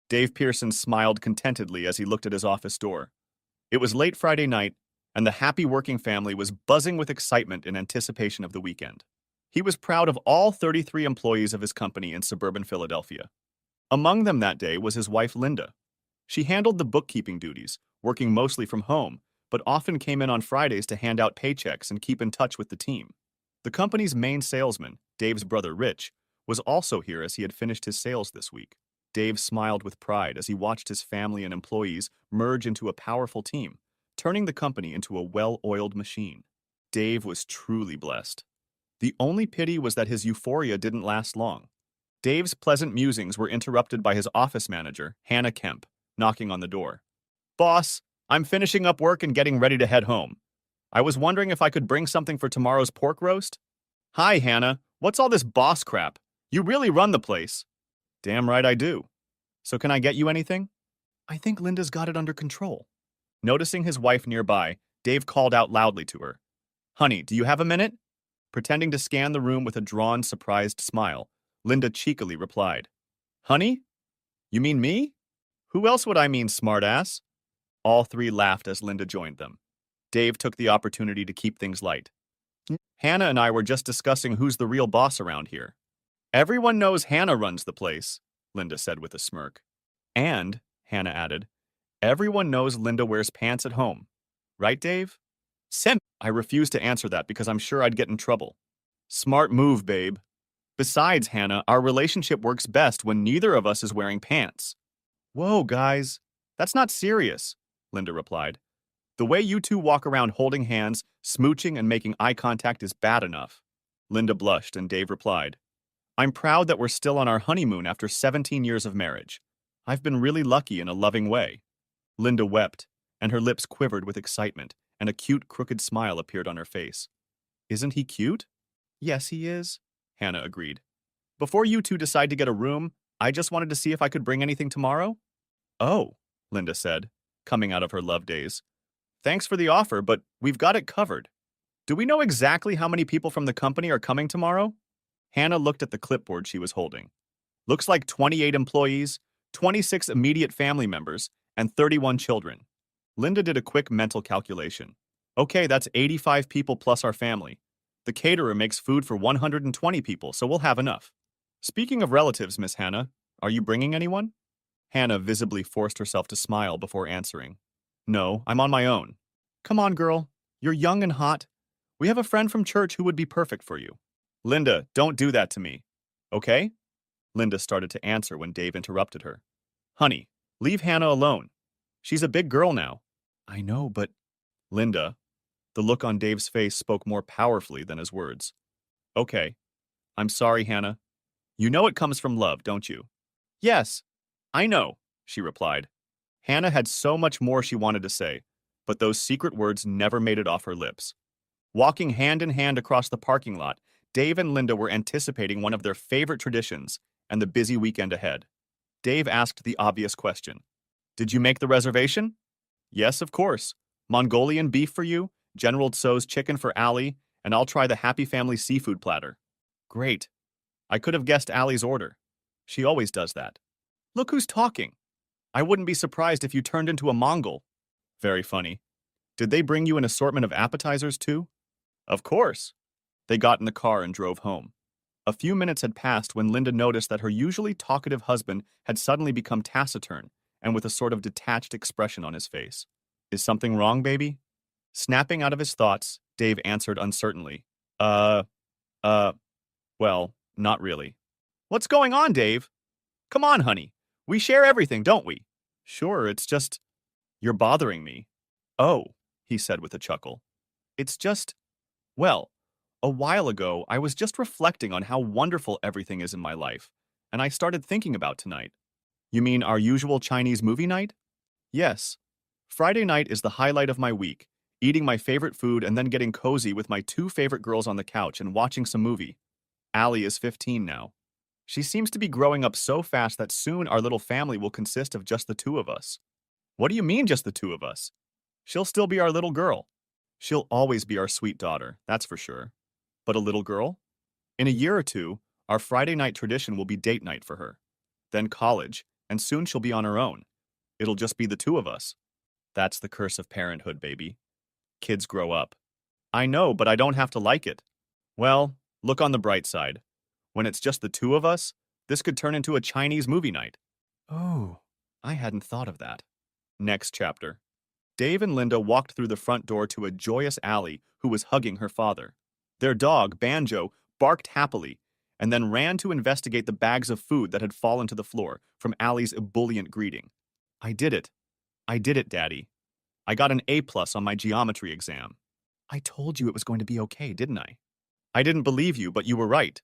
Dave Pearson smiled contentedly as he looked at his office door. It was late Friday night, and the happy working family was buzzing with excitement in anticipation of the weekend. He was proud of all 33 employees of his company in suburban Philadelphia. Among them that day was his wife Linda. She handled the bookkeeping duties, working mostly from home, but often came in on Fridays to hand out paychecks and keep in touch with the team. The company's main salesman, Dave's brother Rich, was also here as he had finished his sales this week. Dave smiled with pride as he watched his family and employees merge into a powerful team, turning the company into a well-oiled machine. Dave was truly blessed. The only pity was that his euphoria didn't last long. Dave's pleasant musings were interrupted by his office manager, Hannah Kemp, knocking on the door. "Boss, I'm finishing up work and getting ready to head home. I was wondering if I could bring something for tomorrow's pork roast?" "Hi, Hannah. What's all this boss crap? You really run the place." "Damn right I do. So can I get you anything?" "I think Linda's got it under control." Noticing his wife nearby, Dave called out loudly to her. "Honey, do you have a minute?" Pretending to scan the room with a drawn, surprised smile, Linda cheekily replied, "Honey? You mean me? Who else would I mean, smartass?" All three laughed as Linda joined them. Dave took the opportunity to keep things light. "Hannah and I were just discussing who's the real boss around here." "Everyone knows Hannah runs the place," Linda said with a smirk. "And," Hannah added, "everyone knows Linda wears pants at home. Right, Dave?" I refuse to answer that because I'm sure I'd get in trouble." "Smart move, babe. Besides, Hannah, our relationship works best when neither of us is wearing pants." "Whoa, guys. That's not serious," Linda replied. "The way you two walk around holding hands, smooching, and making eye contact is bad enough." Linda blushed, and Dave replied, "I'm proud that we're still on our honeymoon after 17 years of marriage. I've been really lucky in a loving way." Linda wept, and her lips quivered with excitement, and a cute, crooked smile appeared on her face. "Isn't he cute?" "Yes, he is," Hannah agreed. "Before you two decide to get a room, I just wanted to see if I could bring anything tomorrow." "Oh," Linda said, coming out of her love days. "Thanks for the offer, but we've got it covered. Do we know exactly how many people from the company are coming tomorrow?" Hannah looked at the clipboard she was holding. "Looks like 28 employees, 26 immediate family members, and 31 children." Linda did a quick mental calculation. "Okay, that's 85 people plus our family. The caterer makes food for 120 people, so we'll have enough." "Speaking of relatives, Miss Hannah, are you bringing anyone?" Hannah visibly forced herself to smile before answering. "No, I'm on my own." "Come on, girl. You're young and hot. We have a friend from church who would be perfect for you." "Linda, don't do that to me. Okay?" Linda started to answer when Dave interrupted her. "Honey, leave Hannah alone. She's a big girl now." "I know, but—" "Linda." The look on Dave's face spoke more powerfully than his words. "Okay. I'm sorry, Hannah. You know it comes from love, don't you?" "Yes, I know," she replied. Hannah had so much more she wanted to say, but those secret words never made it off her lips. Walking hand in hand across the parking lot, Dave and Linda were anticipating one of their favorite traditions and the busy weekend ahead. Dave asked the obvious question. "Did you make the reservation?" "Yes, of course. Mongolian beef for you, General Tso's chicken for Allie, and I'll try the Happy Family seafood platter." "Great. I could have guessed Allie's order. She always does that." "Look who's talking. I wouldn't be surprised if you turned into a Mongol." "Very funny. Did they bring you an assortment of appetizers, too?" "Of course." They got in the car and drove home. A few minutes had passed when Linda noticed that her usually talkative husband had suddenly become taciturn and with a sort of detached expression on his face. "Is something wrong, baby?" Snapping out of his thoughts, Dave answered uncertainly. Uh, uh, well, not really." "What's going on, Dave? Come on, honey. We share everything, don't we?" "Sure, it's just—" "You're bothering me." "Oh," he said with a chuckle. "It's just, well, a while ago, I was just reflecting on how wonderful everything is in my life, and I started thinking about tonight." "You mean our usual Chinese movie night?" "Yes. Friday night is the highlight of my week, eating my favorite food and then getting cozy with my two favorite girls on the couch and watching some movie. Allie is 15 now. She seems to be growing up so fast that soon our little family will consist of just the two of us." "What do you mean, just the two of us?" "She'll still be our little girl. She'll always be our sweet daughter, that's for sure. But a little girl? In a year or two, our Friday night tradition will be date night for her. Then college, and soon she'll be on her own. It'll just be the two of us. That's the curse of parenthood, baby. Kids grow up. I know, but I don't have to like it. Well, look on the bright side. When it's just the two of us, this could turn into a Chinese movie night. Oh, I hadn't thought of that. Next chapter. Dave and Linda walked through the front door to a joyous Allie who was hugging her father. Their dog, Banjo, barked happily and then ran to investigate the bags of food that had fallen to the floor from Allie's ebullient greeting. I did it. I did it, Daddy. I got an A+ on my geometry exam. I told you it was going to be okay, didn't I? I didn't believe you, but you were right.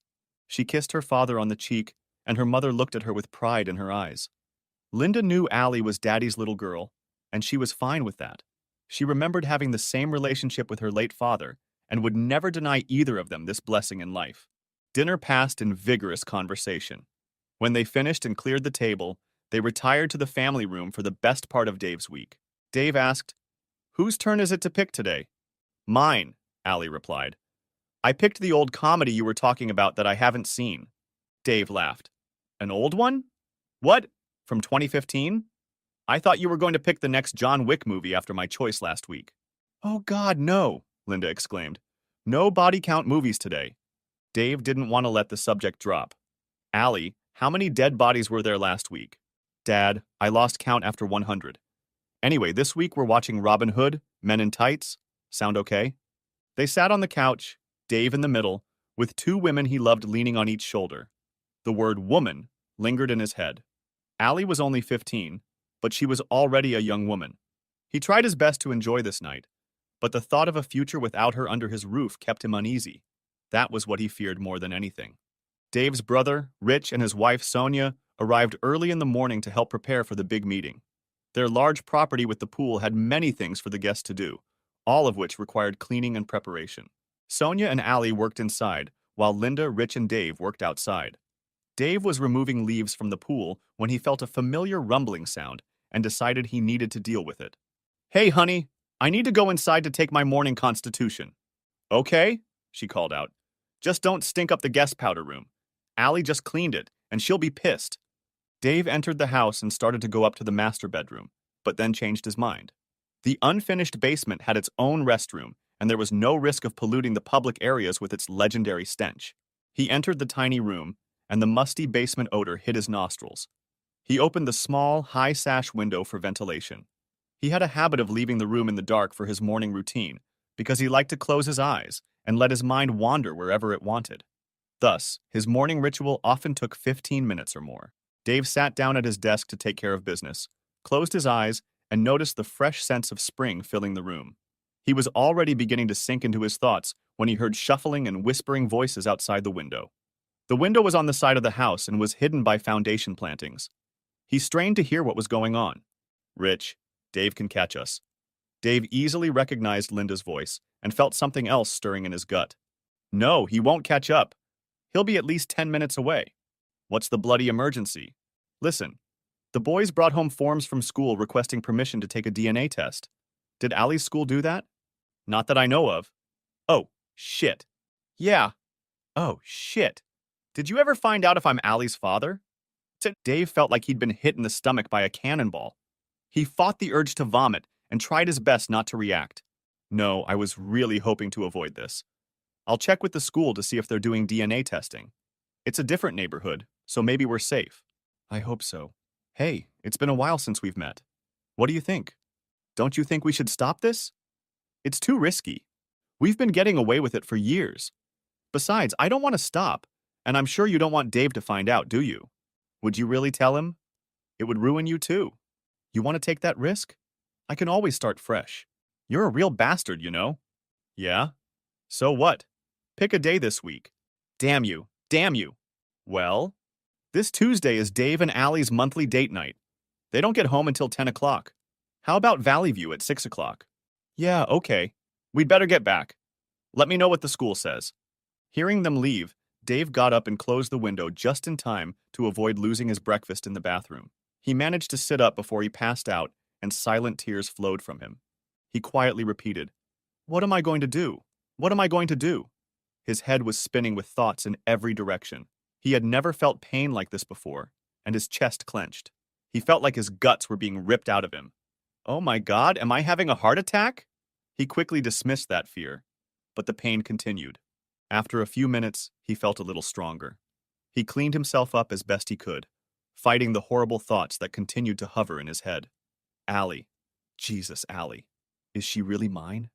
She kissed her father on the cheek, and her mother looked at her with pride in her eyes. Linda knew Allie was Daddy's little girl, and she was fine with that. She remembered having the same relationship with her late father, and would never deny either of them this blessing in life. Dinner passed in vigorous conversation. When they finished and cleared the table, they retired to the family room for the best part of Dave's week. Dave asked, "Whose turn is it to pick today?" "Mine," Allie replied. "I picked the old comedy you were talking about that I haven't seen." Dave laughed. "An old one? What? From 2015? I thought you were going to pick the next John Wick movie after my choice last week." "Oh God, no," Linda exclaimed. "No body count movies today." Dave didn't want to let the subject drop. "Allie, how many dead bodies were there last week?" "Dad, I lost count after 100. Anyway, this week we're watching Robin Hood, Men in Tights. Sound okay?" They sat on the couch, Dave in the middle, with two women he loved leaning on each shoulder. The word woman lingered in his head. Allie was only 15, but she was already a young woman. He tried his best to enjoy this night, but the thought of a future without her under his roof kept him uneasy. That was what he feared more than anything. Dave's brother, Rich, and his wife, Sonia, arrived early in the morning to help prepare for the big meeting. Their large property with the pool had many things for the guests to do, all of which required cleaning and preparation. Sonia and Allie worked inside, while Linda, Rich, and Dave worked outside. Dave was removing leaves from the pool when he felt a familiar rumbling sound and decided he needed to deal with it. "Hey, honey, I need to go inside to take my morning constitution." "Okay," she called out. "Just don't stink up the guest powder room. Allie just cleaned it, and she'll be pissed." Dave entered the house and started to go up to the master bedroom, but then changed his mind. The unfinished basement had its own restroom, and there was no risk of polluting the public areas with its legendary stench. He entered the tiny room, and the musty basement odor hit his nostrils. He opened the small, high-sash window for ventilation. He had a habit of leaving the room in the dark for his morning routine, because he liked to close his eyes and let his mind wander wherever it wanted. Thus, his morning ritual often took 15 minutes or more. Dave sat down at his desk to take care of business, closed his eyes, and noticed the fresh sense of spring filling the room. He was already beginning to sink into his thoughts when he heard shuffling and whispering voices outside the window. The window was on the side of the house and was hidden by foundation plantings. He strained to hear what was going on. "Rich, Dave can catch us." Dave easily recognized Linda's voice and felt something else stirring in his gut. "No, he won't catch up. He'll be at least 10 minutes away." "What's the bloody emergency?" "Listen, the boys brought home forms from school requesting permission to take a DNA test. Did Allie's school do that?" "Not that I know of." "Oh, shit." "Yeah." "Oh, shit. Did you ever find out if I'm Allie's father?" Dave felt like he'd been hit in the stomach by a cannonball. He fought the urge to vomit and tried his best not to react. "No, I was really hoping to avoid this. I'll check with the school to see if they're doing DNA testing. It's a different neighborhood, so maybe we're safe." "I hope so. Hey, it's been a while since we've met. What do you think? Don't you think we should stop this? It's too risky. We've been getting away with it for years. Besides, I don't want to stop, and I'm sure you don't want Dave to find out, do you? Would you really tell him? It would ruin you too. You want to take that risk? I can always start fresh. You're a real bastard, you know." "Yeah? So what? Pick a day this week." "Damn you. Damn you." "Well, this Tuesday is Dave and Allie's monthly date night. They don't get home until 10 o'clock. How about Valley View at 6 o'clock? "Yeah, okay. We'd better get back. Let me know what the school says." Hearing them leave, Dave got up and closed the window just in time to avoid losing his breakfast in the bathroom. He managed to sit up before he passed out, and silent tears flowed from him. He quietly repeated, "What am I going to do? What am I going to do?" His head was spinning with thoughts in every direction. He had never felt pain like this before, and his chest clenched. He felt like his guts were being ripped out of him. Oh my God, am I having a heart attack? He quickly dismissed that fear, but the pain continued. After a few minutes, he felt a little stronger. He cleaned himself up as best he could, fighting the horrible thoughts that continued to hover in his head. Allie. Jesus, Allie. Is she really mine?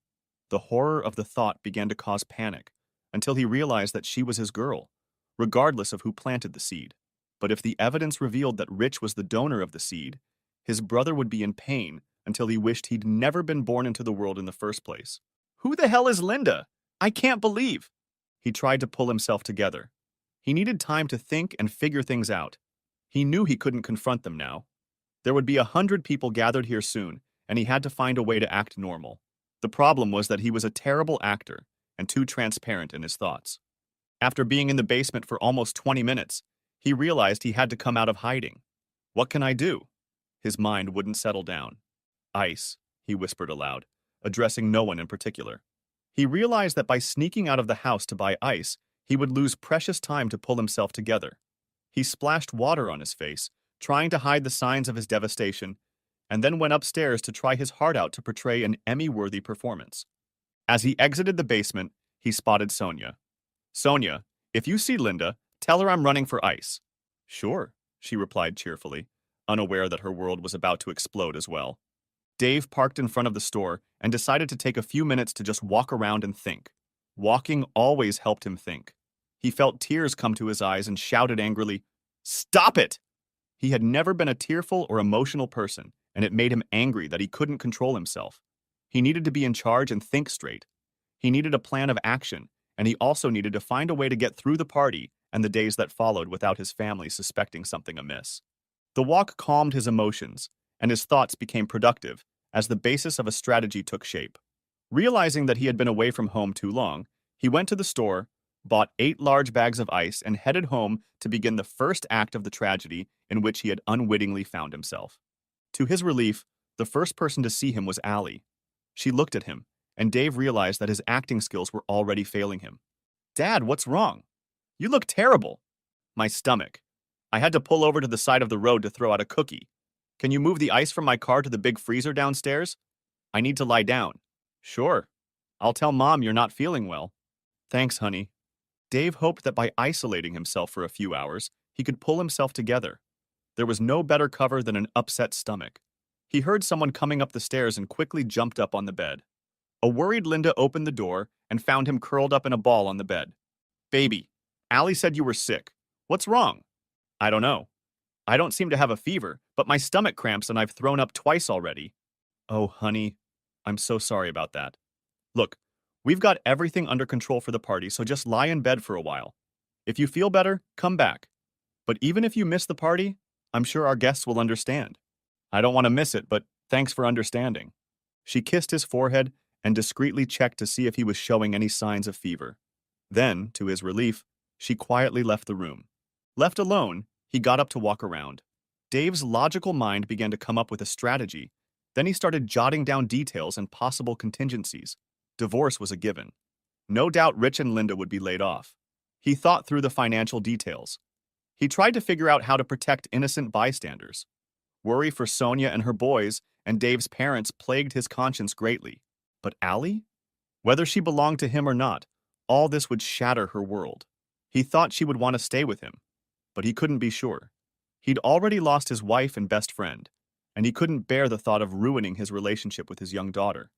The horror of the thought began to cause panic, until he realized that she was his girl, regardless of who planted the seed. But if the evidence revealed that Rich was the donor of the seed, his brother would be in pain until he wished he'd never been born into the world in the first place. Who the hell is Linda? I can't believe. He tried to pull himself together. He needed time to think and figure things out. He knew he couldn't confront them now. There would be 100 people gathered here soon, and he had to find a way to act normal. The problem was that he was a terrible actor and too transparent in his thoughts. After being in the basement for almost 20 minutes, he realized he had to come out of hiding. What can I do? His mind wouldn't settle down. Ice, he whispered aloud, addressing no one in particular. He realized that by sneaking out of the house to buy ice, he would lose precious time to pull himself together. He splashed water on his face, trying to hide the signs of his devastation, and then went upstairs to try his heart out to portray an Emmy-worthy performance. As he exited the basement, he spotted Sonia. Sonia, if you see Linda, tell her I'm running for ice. Sure, she replied cheerfully, unaware that her world was about to explode as well. Dave parked in front of the store and decided to take a few minutes to just walk around and think. Walking always helped him think. He felt tears come to his eyes and shouted angrily, "Stop it!" He had never been a tearful or emotional person, and it made him angry that he couldn't control himself. He needed to be in charge and think straight. He needed a plan of action, and he also needed to find a way to get through the party and the days that followed without his family suspecting something amiss. The walk calmed his emotions, and his thoughts became productive as the basis of a strategy took shape. Realizing that he had been away from home too long, he went to the store, bought 8 large bags of ice, and headed home to begin the first act of the tragedy in which he had unwittingly found himself. To his relief, the first person to see him was Allie. She looked at him, and Dave realized that his acting skills were already failing him. "Dad, what's wrong? You look terrible." "My stomach. I had to pull over to the side of the road to throw out a cookie. Can you move the ice from my car to the big freezer downstairs? I need to lie down." "Sure. I'll tell Mom you're not feeling well." "Thanks, honey." Dave hoped that by isolating himself for a few hours, he could pull himself together. There was no better cover than an upset stomach. He heard someone coming up the stairs and quickly jumped up on the bed. A worried Linda opened the door and found him curled up in a ball on the bed. "Baby, Allie said you were sick. What's wrong?" "I don't know. I don't seem to have a fever, but my stomach cramps and I've thrown up twice already." "Oh, honey, I'm so sorry about that. Look, we've got everything under control for the party, so just lie in bed for a while. If you feel better, come back. But even if you miss the party, I'm sure our guests will understand. I don't want to miss it, but thanks for understanding." She kissed his forehead and discreetly checked to see if he was showing any signs of fever. Then, to his relief, she quietly left the room. Left alone, he got up to walk around. Dave's logical mind began to come up with a strategy. Then he started jotting down details and possible contingencies. Divorce was a given. No doubt Rich and Linda would be laid off. He thought through the financial details. He tried to figure out how to protect innocent bystanders. Worry for Sonia and her boys and Dave's parents plagued his conscience greatly. But Allie? Whether she belonged to him or not, all this would shatter her world. He thought she would want to stay with him, but he couldn't be sure. He'd already lost his wife and best friend, and he couldn't bear the thought of ruining his relationship with his young daughter.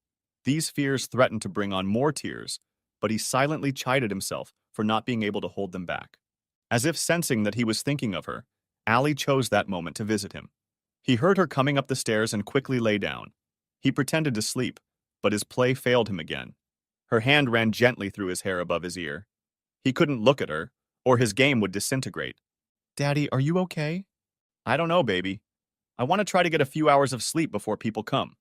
These fears threatened to bring on more tears, but he silently chided himself for not being able to hold them back. As if sensing that he was thinking of her, Allie chose that moment to visit him. He heard her coming up the stairs and quickly lay down. He pretended to sleep, but his play failed him again. Her hand ran gently through his hair above his ear. He couldn't look at her, or his game would disintegrate. "Daddy, are you okay?" "I don't know, baby. I want to try to get a few hours of sleep before people come."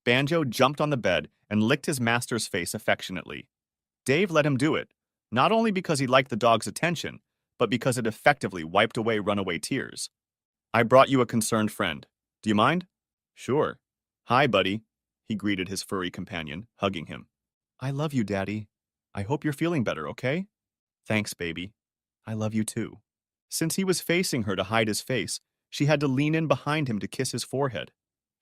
Banjo jumped on the bed and licked his master's face affectionately. Dave let him do it, not only because he liked the dog's attention, but because it effectively wiped away runaway tears. "I brought you a concerned friend. Do you mind?" "Sure. Hi, buddy," he greeted his furry companion, hugging him. "I love you, Daddy. I hope you're feeling better, okay?" "Thanks, baby. I love you too." Since he was facing her to hide his face, She had to lean in behind him to kiss his forehead.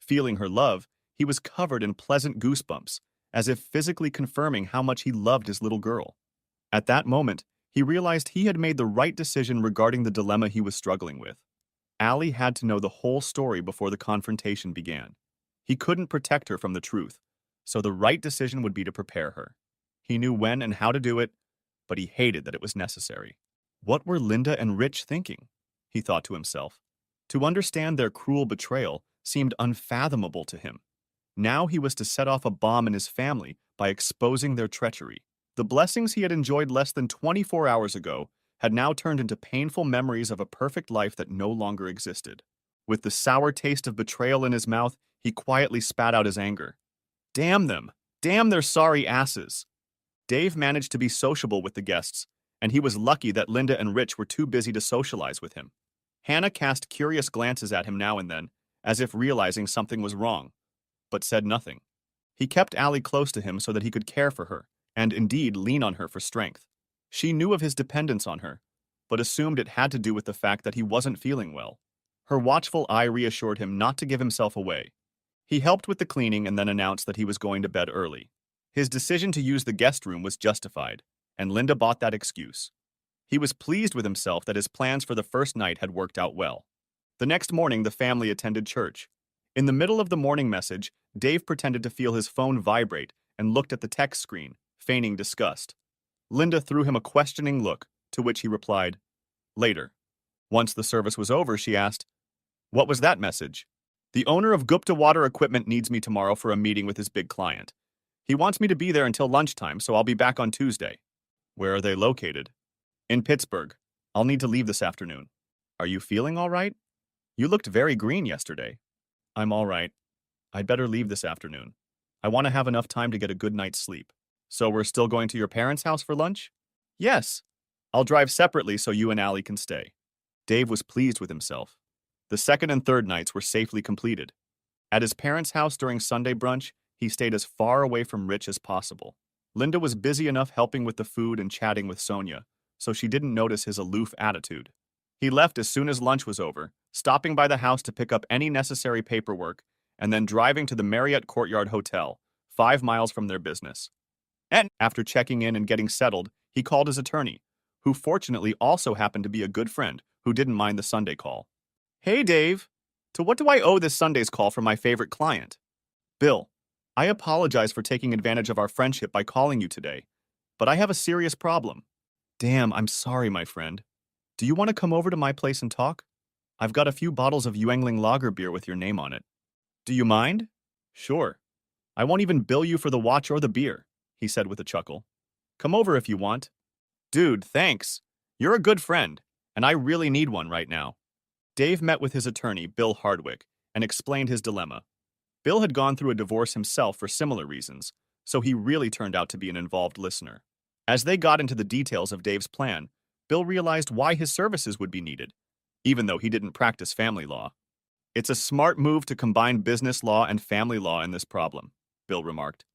Feeling her love, he was covered in pleasant goosebumps, as if physically confirming how much he loved his little girl. At that moment, he realized he had made the right decision regarding the dilemma he was struggling with. Allie had to know the whole story before the confrontation began. He couldn't protect her from the truth, so the right decision would be to prepare her. He knew when and how to do it, but he hated that it was necessary. What were Linda and Rich thinking? He thought to himself. To understand their cruel betrayal seemed unfathomable to him. Now he was to set off a bomb in his family by exposing their treachery. The blessings he had enjoyed less than 24 hours ago had now turned into painful memories of a perfect life that no longer existed. With the sour taste of betrayal in his mouth, he quietly spat out his anger. Damn them! Damn their sorry asses! Dave managed to be sociable with the guests, and he was lucky that Linda and Rich were too busy to socialize with him. Hannah cast curious glances at him now and then, as if realizing something was wrong, but said nothing. He kept Allie close to him so that he could care for her, and indeed lean on her for strength. She knew of his dependence on her, but assumed it had to do with the fact that he wasn't feeling well. Her watchful eye reassured him not to give himself away. He helped with the cleaning and then announced that he was going to bed early. His decision to use the guest room was justified, and Linda bought that excuse. He was pleased with himself that his plans for the first night had worked out well. The next morning, the family attended church. In the middle of the morning message, Dave pretended to feel his phone vibrate and looked at the text screen, feigning disgust. Linda threw him a questioning look, to which he replied, "Later." Once the service was over, she asked, "What was that message?" "The owner of Gupta Water Equipment needs me tomorrow for a meeting with his big client. He wants me to be there until lunchtime, so I'll be back on Tuesday." "Where are they located?" "In Pittsburgh. I'll need to leave this afternoon." "Are you feeling all right? You looked very green yesterday." "I'm all right. I'd better leave this afternoon. I want to have enough time to get a good night's sleep." "So we're still going to your parents' house for lunch?" "Yes. I'll drive separately so you and Allie can stay." Dave was pleased with himself. The second and third nights were safely completed. At his parents' house during Sunday brunch, he stayed as far away from Rich as possible. Linda was busy enough helping with the food and chatting with Sonia, so she didn't notice his aloof attitude. He left as soon as lunch was over, stopping by the house to pick up any necessary paperwork, and then driving to the Marriott Courtyard Hotel, 5 miles from their business. And after checking in and getting settled, he called his attorney, who fortunately also happened to be a good friend who didn't mind the Sunday call. "Hey, Dave. To what do I owe this Sunday's call from my favorite client?" "Bill, I apologize for taking advantage of our friendship by calling you today, but I have a serious problem." "Damn, I'm sorry, my friend. Do you want to come over to my place and talk? I've got a few bottles of Yuengling lager beer with your name on it." "Do you mind?" "Sure. I won't even bill you for the watch or the beer," he said with a chuckle. "Come over if you want." "Dude, thanks. You're a good friend, and I really need one right now." Dave met with his attorney, Bill Hardwick, and explained his dilemma. Bill had gone through a divorce himself for similar reasons, so he really turned out to be an involved listener. As they got into the details of Dave's plan, Bill realized why his services would be needed, even though he didn't practice family law. "It's a smart move to combine business law and family law in this problem," Bill remarked.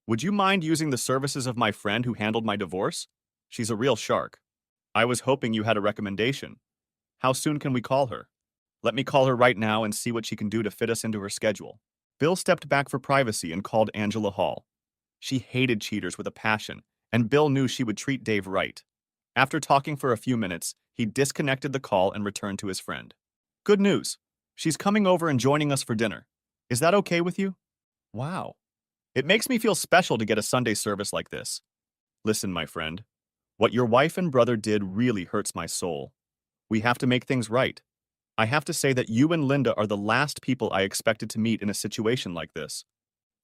"Would you mind using the services of my friend who handled my divorce? She's a real shark." "I was hoping you had a recommendation. How soon can we call her?" "Let me call her right now and see what she can do to fit us into her schedule." Bill stepped back for privacy and called Angela Hall. She hated cheaters with a passion, and Bill knew she would treat Dave right. After talking for a few minutes, he disconnected the call and returned to his friend. "Good news. She's coming over and joining us for dinner. Is that okay with you?" "Wow. It makes me feel special to get a Sunday service like this." "Listen, my friend. What your wife and brother did really hurts my soul. We have to make things right. I have to say that you and Linda are the last people I expected to meet in a situation like this."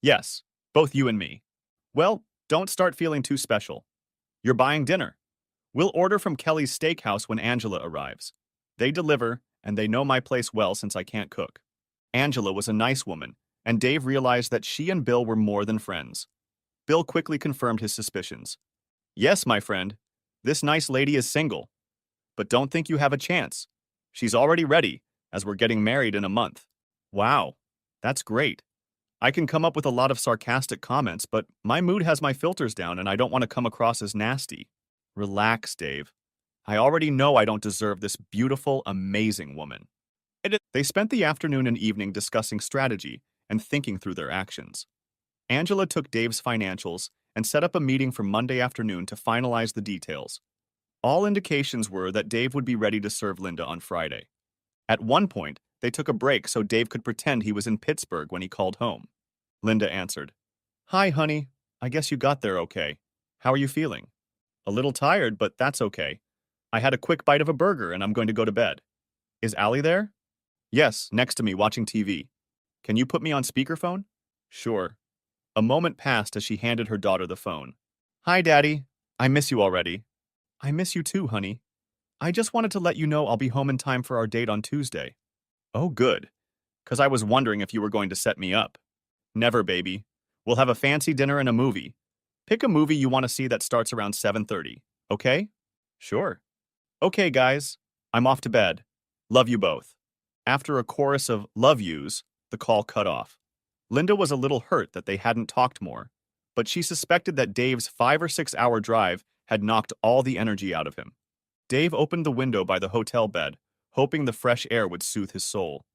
"Yes, both you and me." "Well, don't start feeling too special. You're buying dinner. We'll order from Kelly's Steakhouse when Angela arrives. They deliver, and they know my place well since I can't cook." Angela was a nice woman, and Dave realized that she and Bill were more than friends. Bill quickly confirmed his suspicions. "Yes, my friend. This nice lady is single. But don't think you have a chance. She's already ready, as we're getting married in a month." "Wow, that's great. I can come up with a lot of sarcastic comments, but my mood has my filters down and I don't want to come across as nasty." "Relax, Dave. I already know I don't deserve this beautiful, amazing woman." They spent the afternoon and evening discussing strategy and thinking through their actions. Angela took Dave's financials and set up a meeting for Monday afternoon to finalize the details. All indications were that Dave would be ready to serve Linda on Friday. At one point, they took a break so Dave could pretend he was in Pittsburgh when he called home. Linda answered, "Hi, honey. I guess you got there okay. How are you feeling?" "A little tired, but that's okay. I had a quick bite of a burger and I'm going to go to bed." "Is Allie there?" "Yes, next to me watching TV. Can you put me on speakerphone?" "Sure." A moment passed as she handed her daughter the phone. "Hi, Daddy. I miss you already." "I miss you too, honey. I just wanted to let you know I'll be home in time for our date on Tuesday." "Oh, good. 'Cause I was wondering if you were going to set me up." "Never, baby. We'll have a fancy dinner and a movie. Pick a movie you want to see that starts around 7:30, okay?" "Sure." "Okay, guys. I'm off to bed. Love you both." After a chorus of love yous, the call cut off. Linda was a little hurt that they hadn't talked more, but she suspected that Dave's 5 or 6 hour drive had knocked all the energy out of him. Dave opened the window by the hotel bed, hoping the fresh air would soothe his soul.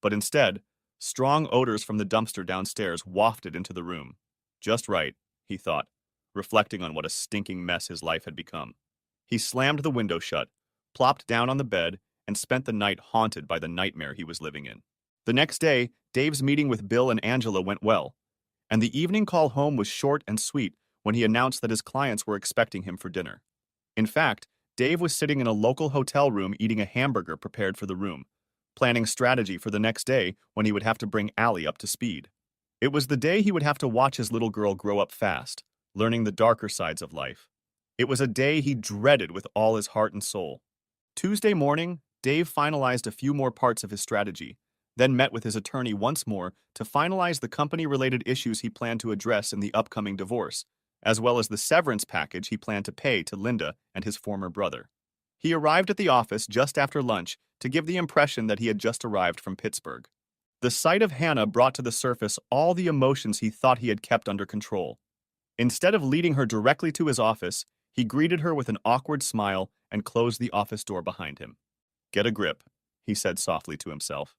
But instead, strong odors from the dumpster downstairs wafted into the room. Just right, he thought, reflecting on what a stinking mess his life had become. He slammed the window shut, plopped down on the bed, and spent the night haunted by the nightmare he was living in. The next day, Dave's meeting with Bill and Angela went well, and the evening call home was short and sweet when he announced that his clients were expecting him for dinner. In fact, Dave was sitting in a local hotel room eating a hamburger prepared for the room, planning strategy for the next day when he would have to bring Allie up to speed. It was the day he would have to watch his little girl grow up fast, learning the darker sides of life. It was a day he dreaded with all his heart and soul. Tuesday morning, Dave finalized a few more parts of his strategy, then met with his attorney once more to finalize the company-related issues he planned to address in the upcoming divorce, as well as the severance package he planned to pay to Linda and his former brother. He arrived at the office just after lunch to give the impression that he had just arrived from Pittsburgh. The sight of Hannah brought to the surface all the emotions he thought he had kept under control. Instead of leading her directly to his office, he greeted her with an awkward smile and closed the office door behind him. "Get a grip," he said softly to himself.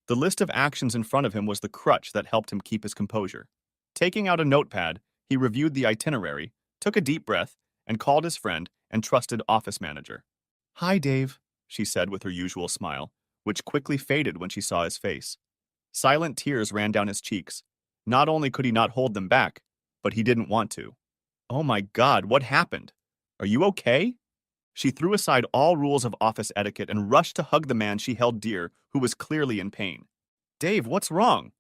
The list of actions in front of him was the crutch that helped him keep his composure. Taking out a notepad, he reviewed the itinerary, took a deep breath, and called his friend and trusted office manager. "Hi, Dave," she said with her usual smile, which quickly faded when she saw his face. Silent tears ran down his cheeks. Not only could he not hold them back, but he didn't want to. "Oh my God, what happened? Are you okay?" She threw aside all rules of office etiquette and rushed to hug the man she held dear, who was clearly in pain. "Dave, what's wrong?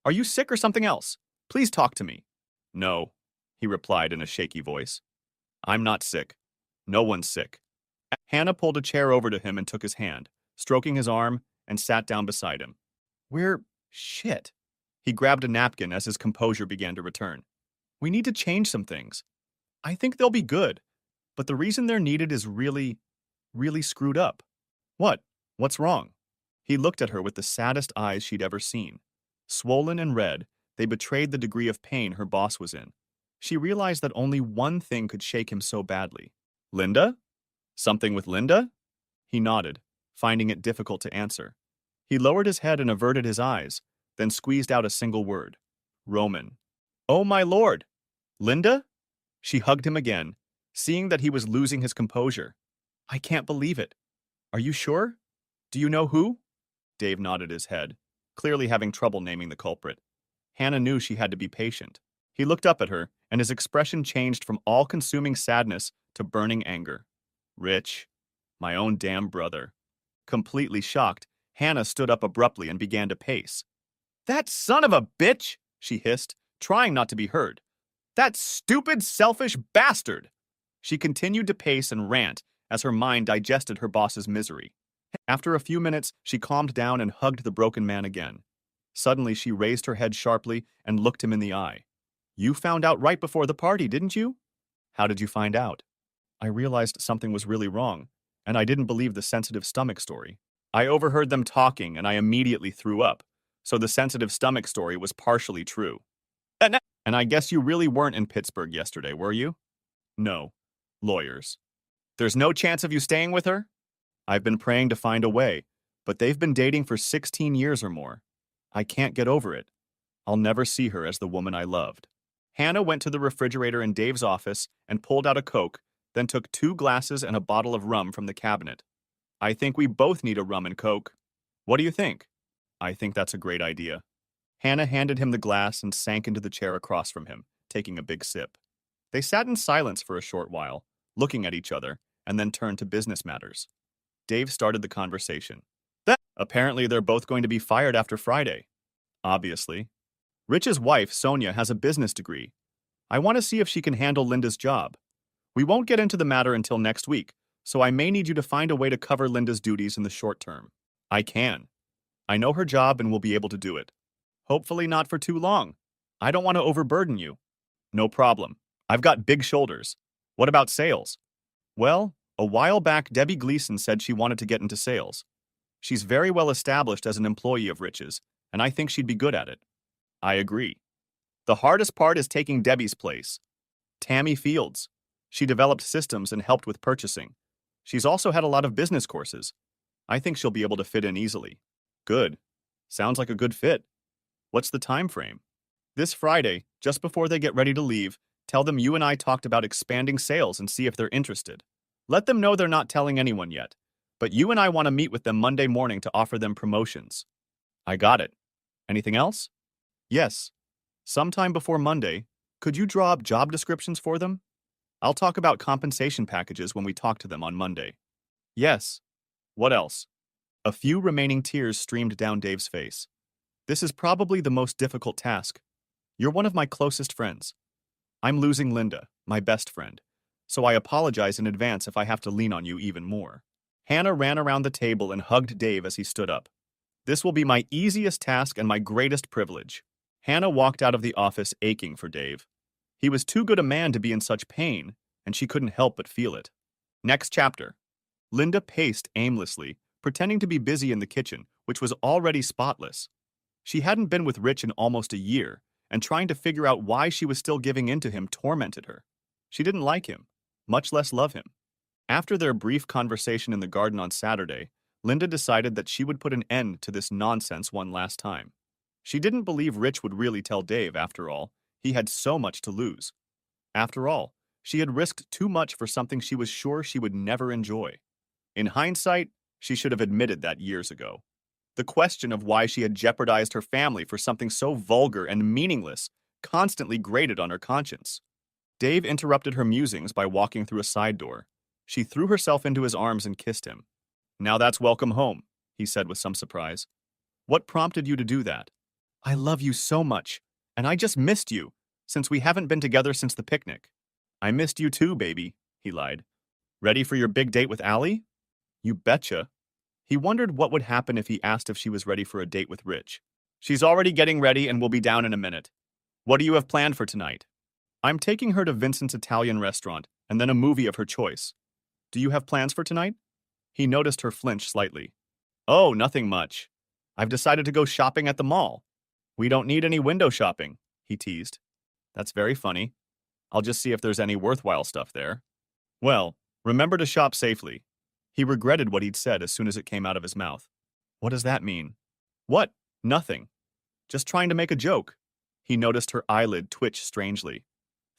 Are you sick or something else? Please talk to me." "No," he replied in a shaky voice. "I'm not sick. No one's sick." Hannah pulled a chair over to him and took his hand, stroking his arm, and sat down beside him. Shit. He grabbed a napkin as his composure began to return. "We need to change some things. I think they'll be good, but the reason they're needed is really screwed up." "What? What's wrong?" He looked at her with the saddest eyes she'd ever seen. Swollen and red, they betrayed the degree of pain her boss was in. She realized that only one thing could shake him so badly. "Linda? Something with Linda?" He nodded, finding it difficult to answer. He lowered his head and averted his eyes, then squeezed out a single word. "Roman." "Oh, my lord! Linda?" She hugged him again, seeing that he was losing his composure. "I can't believe it. Are you sure? Do you know who?" Dave nodded his head, clearly having trouble naming the culprit. Hannah knew she had to be patient. He looked up at her, and his expression changed from all-consuming sadness to burning anger. "Rich. My own damn brother." Completely shocked, Hannah stood up abruptly and began to pace. "That son of a bitch!" she hissed, trying not to be heard. "That stupid, selfish bastard!" She continued to pace and rant as her mind digested her boss's misery. After a few minutes, she calmed down and hugged the broken man again. Suddenly, she raised her head sharply and looked him in the eye. "You found out right before the party, didn't you?" "How did you find out?" "I realized something was really wrong, and I didn't believe the sensitive stomach story. I overheard them talking and I immediately threw up, so the sensitive stomach story was partially true." "And I guess you really weren't in Pittsburgh yesterday, were you?" "No. Lawyers." "There's no chance of you staying with her?" "I've been praying to find a way, But they've been dating for 16 years or more. I can't get over it. I'll never see her as the woman I loved. Hannah went to the refrigerator in Dave's office and pulled out a Coke, then took 2 glasses and a bottle of rum from the cabinet. I think we both need a rum and Coke. What do you think? I think that's a great idea. Hannah handed him the glass and sank into the chair across from him, taking a big sip. They sat in silence for a short while, looking at each other, and then turned to business matters. Dave started the conversation. Apparently, they're both going to be fired after Friday. Obviously. Rich's wife, Sonia, has a business degree. I want to see if she can handle Linda's job. We won't get into the matter until next week, so I may need you to find a way to cover Linda's duties in the short term. I can. I know her job and will be able to do it. Hopefully not for too long. I don't want to overburden you. No problem. I've got big shoulders. What about sales? Well, a while back Debbie Gleason said she wanted to get into sales. She's very well established as an employee of Rich's, and I think she'd be good at it. I agree. The hardest part is taking Debbie's place. Tammy Fields. She developed systems and helped with purchasing. She's also had a lot of business courses. I think she'll be able to fit in easily. Good. Sounds like a good fit. What's the time frame? This Friday, just before they get ready to leave, tell them you and I talked about expanding sales and see if they're interested. Let them know they're not telling anyone yet, but you and I want to meet with them Monday morning to offer them promotions. I got it. Anything else? Yes. Sometime before Monday, could you draw up job descriptions for them? I'll talk about compensation packages when we talk to them on Monday. Yes. What else? A few remaining tears streamed down Dave's face. This is probably the most difficult task. You're one of my closest friends. I'm losing Linda, my best friend, so I apologize in advance if I have to lean on you even more. Hannah ran around the table and hugged Dave as he stood up. This will be my easiest task and my greatest privilege. Hannah walked out of the office aching for Dave. He was too good a man to be in such pain, and she couldn't help but feel it. Next chapter. Linda paced aimlessly, pretending to be busy in the kitchen, which was already spotless. She hadn't been with Rich in almost a year, and trying to figure out why she was still giving in to him tormented her. She didn't like him, much less love him. After their brief conversation in the garden on Saturday, Linda decided that she would put an end to this nonsense one last time. She didn't believe Rich would really tell Dave, after all. He had so much to lose. After all, she had risked too much for something she was sure she would never enjoy. In hindsight, she should have admitted that years ago. The question of why she had jeopardized her family for something so vulgar and meaningless constantly grated on her conscience. Dave interrupted her musings by walking through a side door. She threw herself into his arms and kissed him. Now that's welcome home, he said with some surprise. What prompted you to do that? I love you so much, and I just missed you, since we haven't been together since the picnic. I missed you too, baby, he lied. Ready for your big date with Allie? You betcha. He wondered what would happen if he asked if she was ready for a date with Rich. She's already getting ready and will be down in a minute. What do you have planned for tonight? I'm taking her to Vincent's Italian restaurant, and then a movie of her choice. Do you have plans for tonight? He noticed her flinch slightly. Oh, nothing much. I've decided to go shopping at the mall. We don't need any window shopping, he teased. That's very funny. I'll just see if there's any worthwhile stuff there. Well, remember to shop safely. He regretted what he'd said as soon as it came out of his mouth. What does that mean? What? Nothing. Just trying to make a joke. He noticed her eyelid twitch strangely.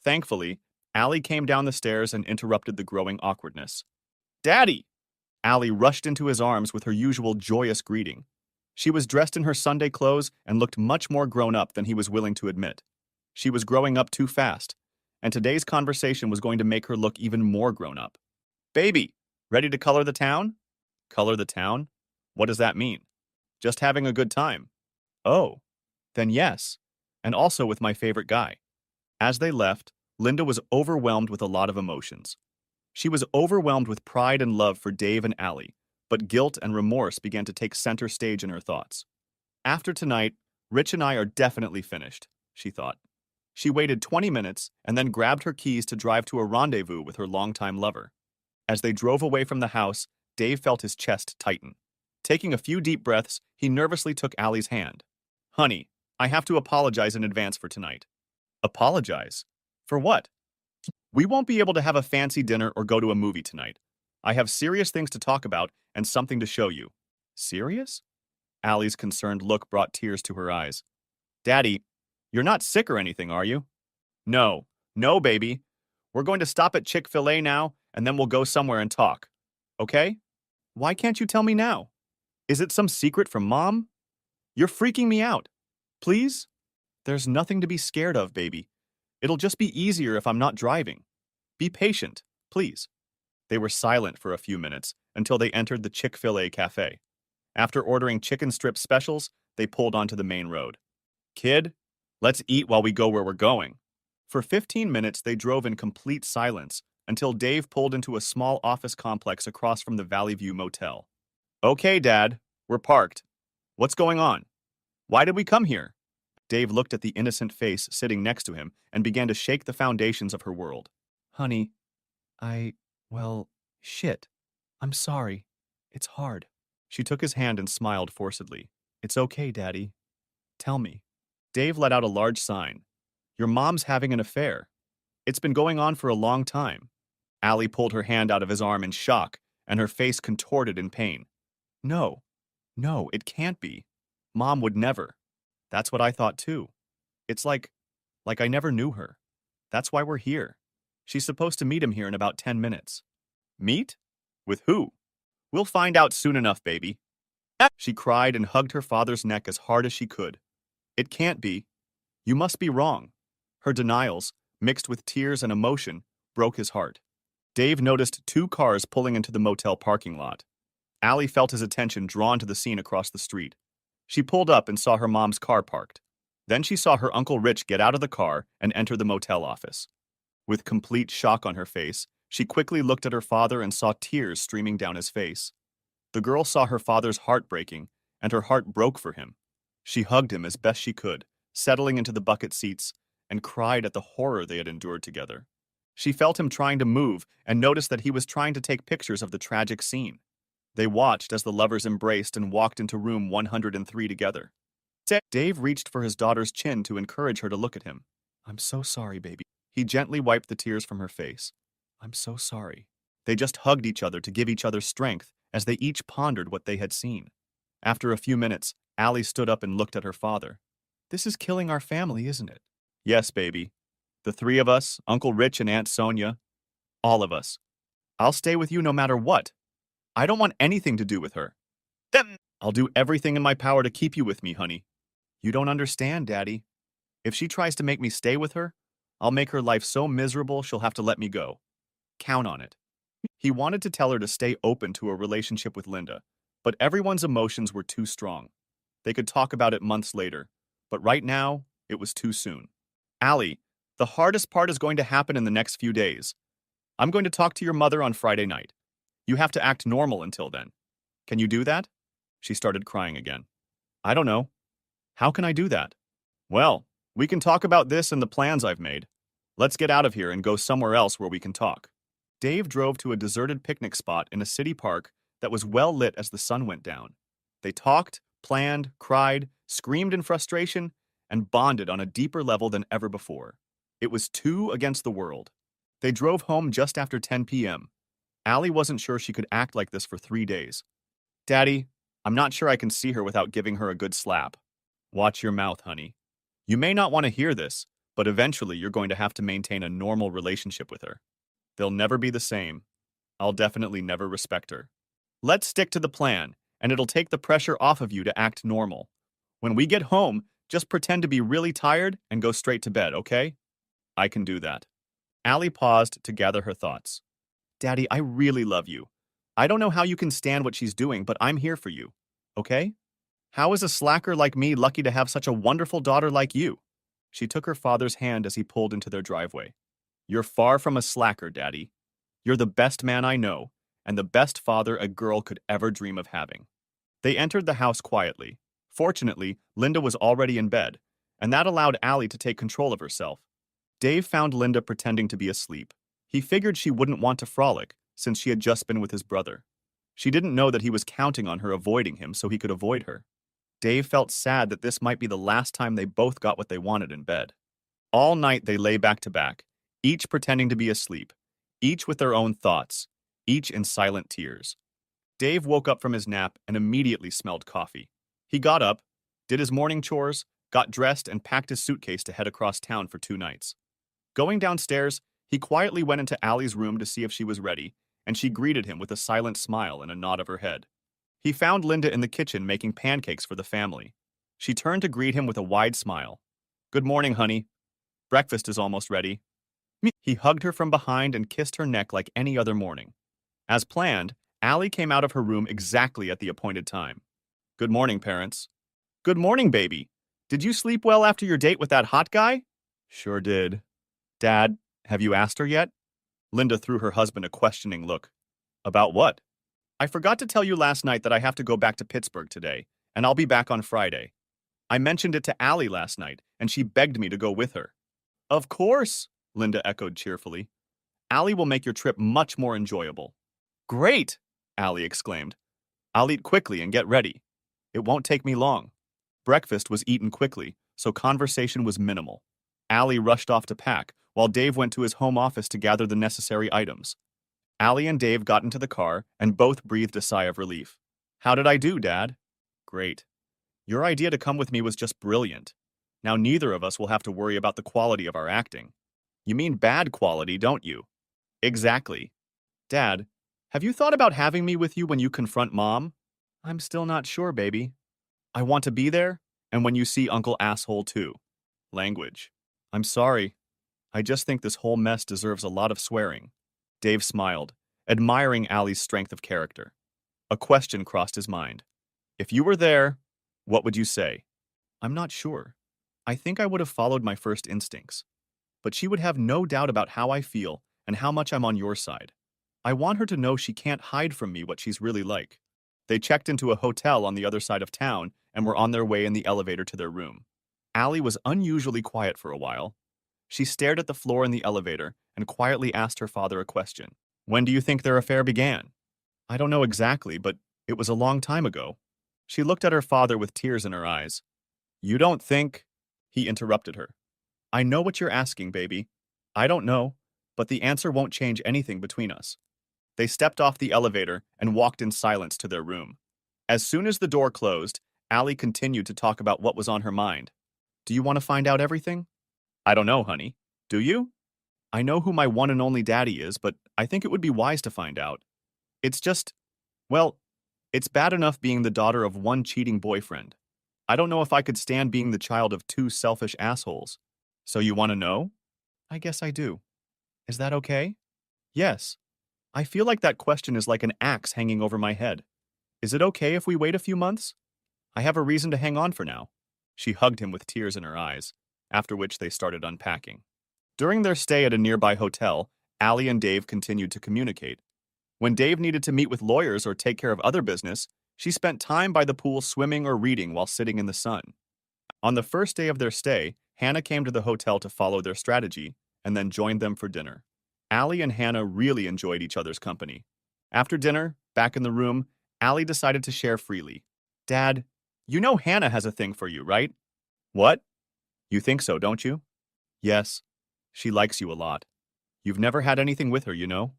Thankfully, Allie came down the stairs and interrupted the growing awkwardness. Daddy! Allie rushed into his arms with her usual joyous greeting. She was dressed in her Sunday clothes and looked much more grown up than he was willing to admit. She was growing up too fast, and today's conversation was going to make her look even more grown up. Baby, ready to color the town? Color the town? What does that mean? Just having a good time. Oh, then yes, and also with my favorite guy. As they left, Linda was overwhelmed with a lot of emotions. She was overwhelmed with pride and love for Dave and Allie, but guilt and remorse began to take center stage in her thoughts. After tonight, Rich and I are definitely finished, she thought. She waited 20 minutes and then grabbed her keys to drive to a rendezvous with her longtime lover. As they drove away from the house, Dave felt his chest tighten. Taking a few deep breaths, he nervously took Allie's hand. Honey, I have to apologize in advance for tonight. Apologize? For what? We won't be able to have a fancy dinner or go to a movie tonight. I have serious things to talk about and something to show you. Serious? Allie's concerned look brought tears to her eyes. Daddy, you're not sick or anything, are you? No, no, baby. We're going to stop at Chick-fil-A now, and then we'll go somewhere and talk. Okay? Why can't you tell me now? Is it some secret from Mom? You're freaking me out. Please? There's nothing to be scared of, baby. It'll just be easier if I'm not driving. Be patient, please. They were silent for a few minutes until they entered the Chick-fil-A cafe. After ordering chicken strip specials, they pulled onto the main road. Kid, let's eat while we go where we're going. For 15 minutes, they drove in complete silence until Dave pulled into a small office complex across from the Valley View Motel. Okay, Dad, we're parked. What's going on? Why did we come here? Dave looked at the innocent face sitting next to him and began to shake the foundations of her world. Honey, well, shit. I'm sorry. It's hard. She took his hand and smiled forcedly. It's okay, Daddy. Tell me. Dave let out a large sign. Your mom's having an affair. It's been going on for a long time. Allie pulled her hand out of his arm in shock, and her face contorted in pain. No, it can't be. Mom would never. That's what I thought too. It's like I never knew her. That's why we're here. She's supposed to meet him here in about 10 minutes. Meet? With who? We'll find out soon enough, baby. She cried and hugged her father's neck as hard as she could. It can't be. You must be wrong. Her denials, mixed with tears and emotion, broke his heart. Dave noticed 2 cars pulling into the motel parking lot. Allie felt his attention drawn to the scene across the street. She pulled up and saw her mom's car parked. Then she saw her Uncle Rich get out of the car and enter the motel office. With complete shock on her face, she quickly looked at her father and saw tears streaming down his face. The girl saw her father's heart breaking, and her heart broke for him. She hugged him as best she could, settling into the bucket seats, and cried at the horror they had endured together. She felt him trying to move and noticed that he was trying to take pictures of the tragic scene. They watched as the lovers embraced and walked into room 103 together. Dave reached for his daughter's chin to encourage her to look at him. I'm so sorry, baby. He gently wiped the tears from her face. I'm so sorry. They just hugged each other to give each other strength as they each pondered what they had seen. After a few minutes, Allie stood up and looked at her father. This is killing our family, isn't it? Yes, baby. The 3 of us, Uncle Rich and Aunt Sonia, all of us. I'll stay with you no matter what. I don't want anything to do with her. Then I'll do everything in my power to keep you with me, honey. You don't understand, Daddy. If she tries to make me stay with her, I'll make her life so miserable she'll have to let me go. Count on it. He wanted to tell her to stay open to a relationship with Linda, but everyone's emotions were too strong. They could talk about it months later, but right now, it was too soon. Allie, the hardest part is going to happen in the next few days. I'm going to talk to your mother on Friday night. You have to act normal until then. Can you do that? She started crying again. I don't know. How can I do that? Well, we can talk about this and the plans I've made. Let's get out of here and go somewhere else where we can talk. Dave drove to a deserted picnic spot in a city park that was well lit as the sun went down. They talked, planned, cried, screamed in frustration, and bonded on a deeper level than ever before. It was 2 against the world. They drove home just after 10 p.m. Allie wasn't sure she could act like this for 3 days. Daddy, I'm not sure I can see her without giving her a good slap. Watch your mouth, honey. You may not want to hear this, but eventually you're going to have to maintain a normal relationship with her. They'll never be the same. I'll definitely never respect her. Let's stick to the plan, and it'll take the pressure off of you to act normal. When we get home, just pretend to be really tired and go straight to bed, okay? I can do that. Allie paused to gather her thoughts. Daddy, I really love you. I don't know how you can stand what she's doing, but I'm here for you, okay? How is a slacker like me lucky to have such a wonderful daughter like you? She took her father's hand as he pulled into their driveway. You're far from a slacker, Daddy. You're the best man I know, and the best father a girl could ever dream of having. They entered the house quietly. Fortunately, Linda was already in bed, and that allowed Allie to take control of herself. Dave found Linda pretending to be asleep. He figured she wouldn't want to frolic, since she had just been with his brother. She didn't know that he was counting on her avoiding him so he could avoid her. Dave felt sad that this might be the last time they both got what they wanted in bed. All night they lay back to back, each pretending to be asleep, each with their own thoughts, each in silent tears. Dave woke up from his nap and immediately smelled coffee. He got up, did his morning chores, got dressed, and packed his suitcase to head across town for 2 nights. Going downstairs, he quietly went into Allie's room to see if she was ready, and she greeted him with a silent smile and a nod of her head. He found Linda in the kitchen making pancakes for the family. She turned to greet him with a wide smile. "Good morning, honey. Breakfast is almost ready." He hugged her from behind and kissed her neck like any other morning. As planned, Allie came out of her room exactly at the appointed time. "Good morning, parents." "Good morning, baby. Did you sleep well after your date with that hot guy?" "Sure did." "Dad, have you asked her yet?" Linda threw her husband a questioning look. "About what?" "I forgot to tell you last night that I have to go back to Pittsburgh today, and I'll be back on Friday. I mentioned it to Allie last night, and she begged me to go with her." "Of course," Linda echoed cheerfully. "Allie will make your trip much more enjoyable." "Great!" Allie exclaimed. "I'll eat quickly and get ready. It won't take me long." Breakfast was eaten quickly, so conversation was minimal. Allie rushed off to pack, while Dave went to his home office to gather the necessary items. Allie and Dave got into the car, and both breathed a sigh of relief. "How did I do, Dad?" "Great. Your idea to come with me was just brilliant. Now neither of us will have to worry about the quality of our acting." "You mean bad quality, don't you?" "Exactly. Dad, have you thought about having me with you when you confront Mom?" "I'm still not sure, baby." "I want to be there, and when you see Uncle Asshole too." Language. "I'm sorry. I just think this whole mess deserves a lot of swearing." Dave smiled, admiring Allie's strength of character. A question crossed his mind. "If you were there, what would you say?" "I'm not sure. I think I would have followed my first instincts. But she would have no doubt about how I feel and how much I'm on your side. I want her to know she can't hide from me what she's really like." They checked into a hotel on the other side of town and were on their way in the elevator to their room. Allie was unusually quiet for a while. She stared at the floor in the elevator and quietly asked her father a question. "When do you think their affair began?" "I don't know exactly, but it was a long time ago." She looked at her father with tears in her eyes. "You don't think—" He interrupted her. "I know what you're asking, baby. I don't know, but the answer won't change anything between us." They stepped off the elevator and walked in silence to their room. As soon as the door closed, Allie continued to talk about what was on her mind. "Do you want to find out everything?" "I don't know, honey. Do you?" "I know who my one and only daddy is, but I think it would be wise to find out. It's just, well, it's bad enough being the daughter of one cheating boyfriend. I don't know if I could stand being the child of two selfish assholes." "So you want to know?" "I guess I do. Is that okay?" "Yes. I feel like that question is like an axe hanging over my head. Is it okay if we wait a few months? I have a reason to hang on for now." She hugged him with tears in her eyes, after which they started unpacking. During their stay at a nearby hotel, Allie and Dave continued to communicate. When Dave needed to meet with lawyers or take care of other business, she spent time by the pool swimming or reading while sitting in the sun. On the first day of their stay, Hannah came to the hotel to follow their strategy and then joined them for dinner. Allie and Hannah really enjoyed each other's company. After dinner, back in the room, Allie decided to share freely. "Dad, you know Hannah has a thing for you, right?" "What? You think so, don't you?" "Yes. She likes you a lot. You've never had anything with her, you know?"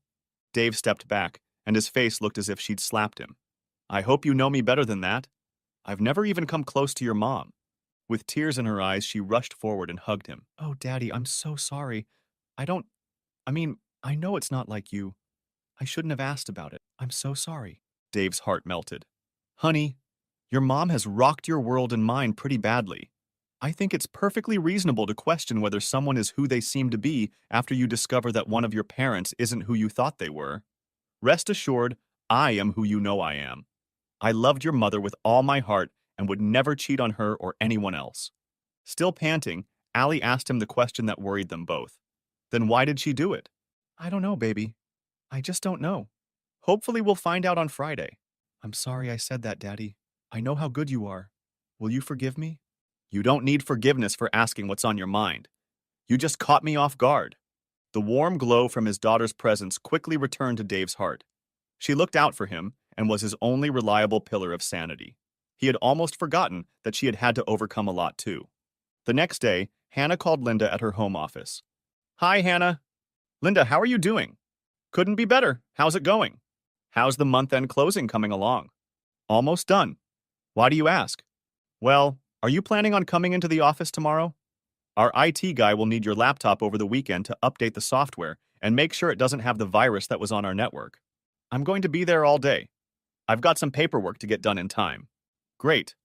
Dave stepped back, and his face looked as if she'd slapped him. "I hope you know me better than that. I've never even come close to your mom." With tears in her eyes, she rushed forward and hugged him. "Oh, Daddy, I'm so sorry. I don't, I mean, I know it's not like you. I shouldn't have asked about it. I'm so sorry." Dave's heart melted. "Honey, your mom has rocked your world and mine pretty badly. I think it's perfectly reasonable to question whether someone is who they seem to be after you discover that one of your parents isn't who you thought they were. Rest assured, I am who you know I am. I loved your mother with all my heart and would never cheat on her or anyone else." Still panting, Allie asked him the question that worried them both. "Then why did she do it?" "I don't know, baby. I just don't know. Hopefully we'll find out on Friday." "I'm sorry I said that, Daddy. I know how good you are. Will you forgive me?" "You don't need forgiveness for asking what's on your mind. You just caught me off guard." The warm glow from his daughter's presence quickly returned to Dave's heart. She looked out for him and was his only reliable pillar of sanity. He had almost forgotten that she had had to overcome a lot too. The next day, Hannah called Linda at her home office. "Hi, Hannah." "Linda, how are you doing?" "Couldn't be better. How's it going?" How's the month-end closing coming along? Almost done. Why do you ask? Well, are you planning on coming into the office tomorrow? Our IT guy will need your laptop over the weekend to update the software and make sure it doesn't have the virus that was on our network. I'm going to be there all day. I've got some paperwork to get done in time. Great.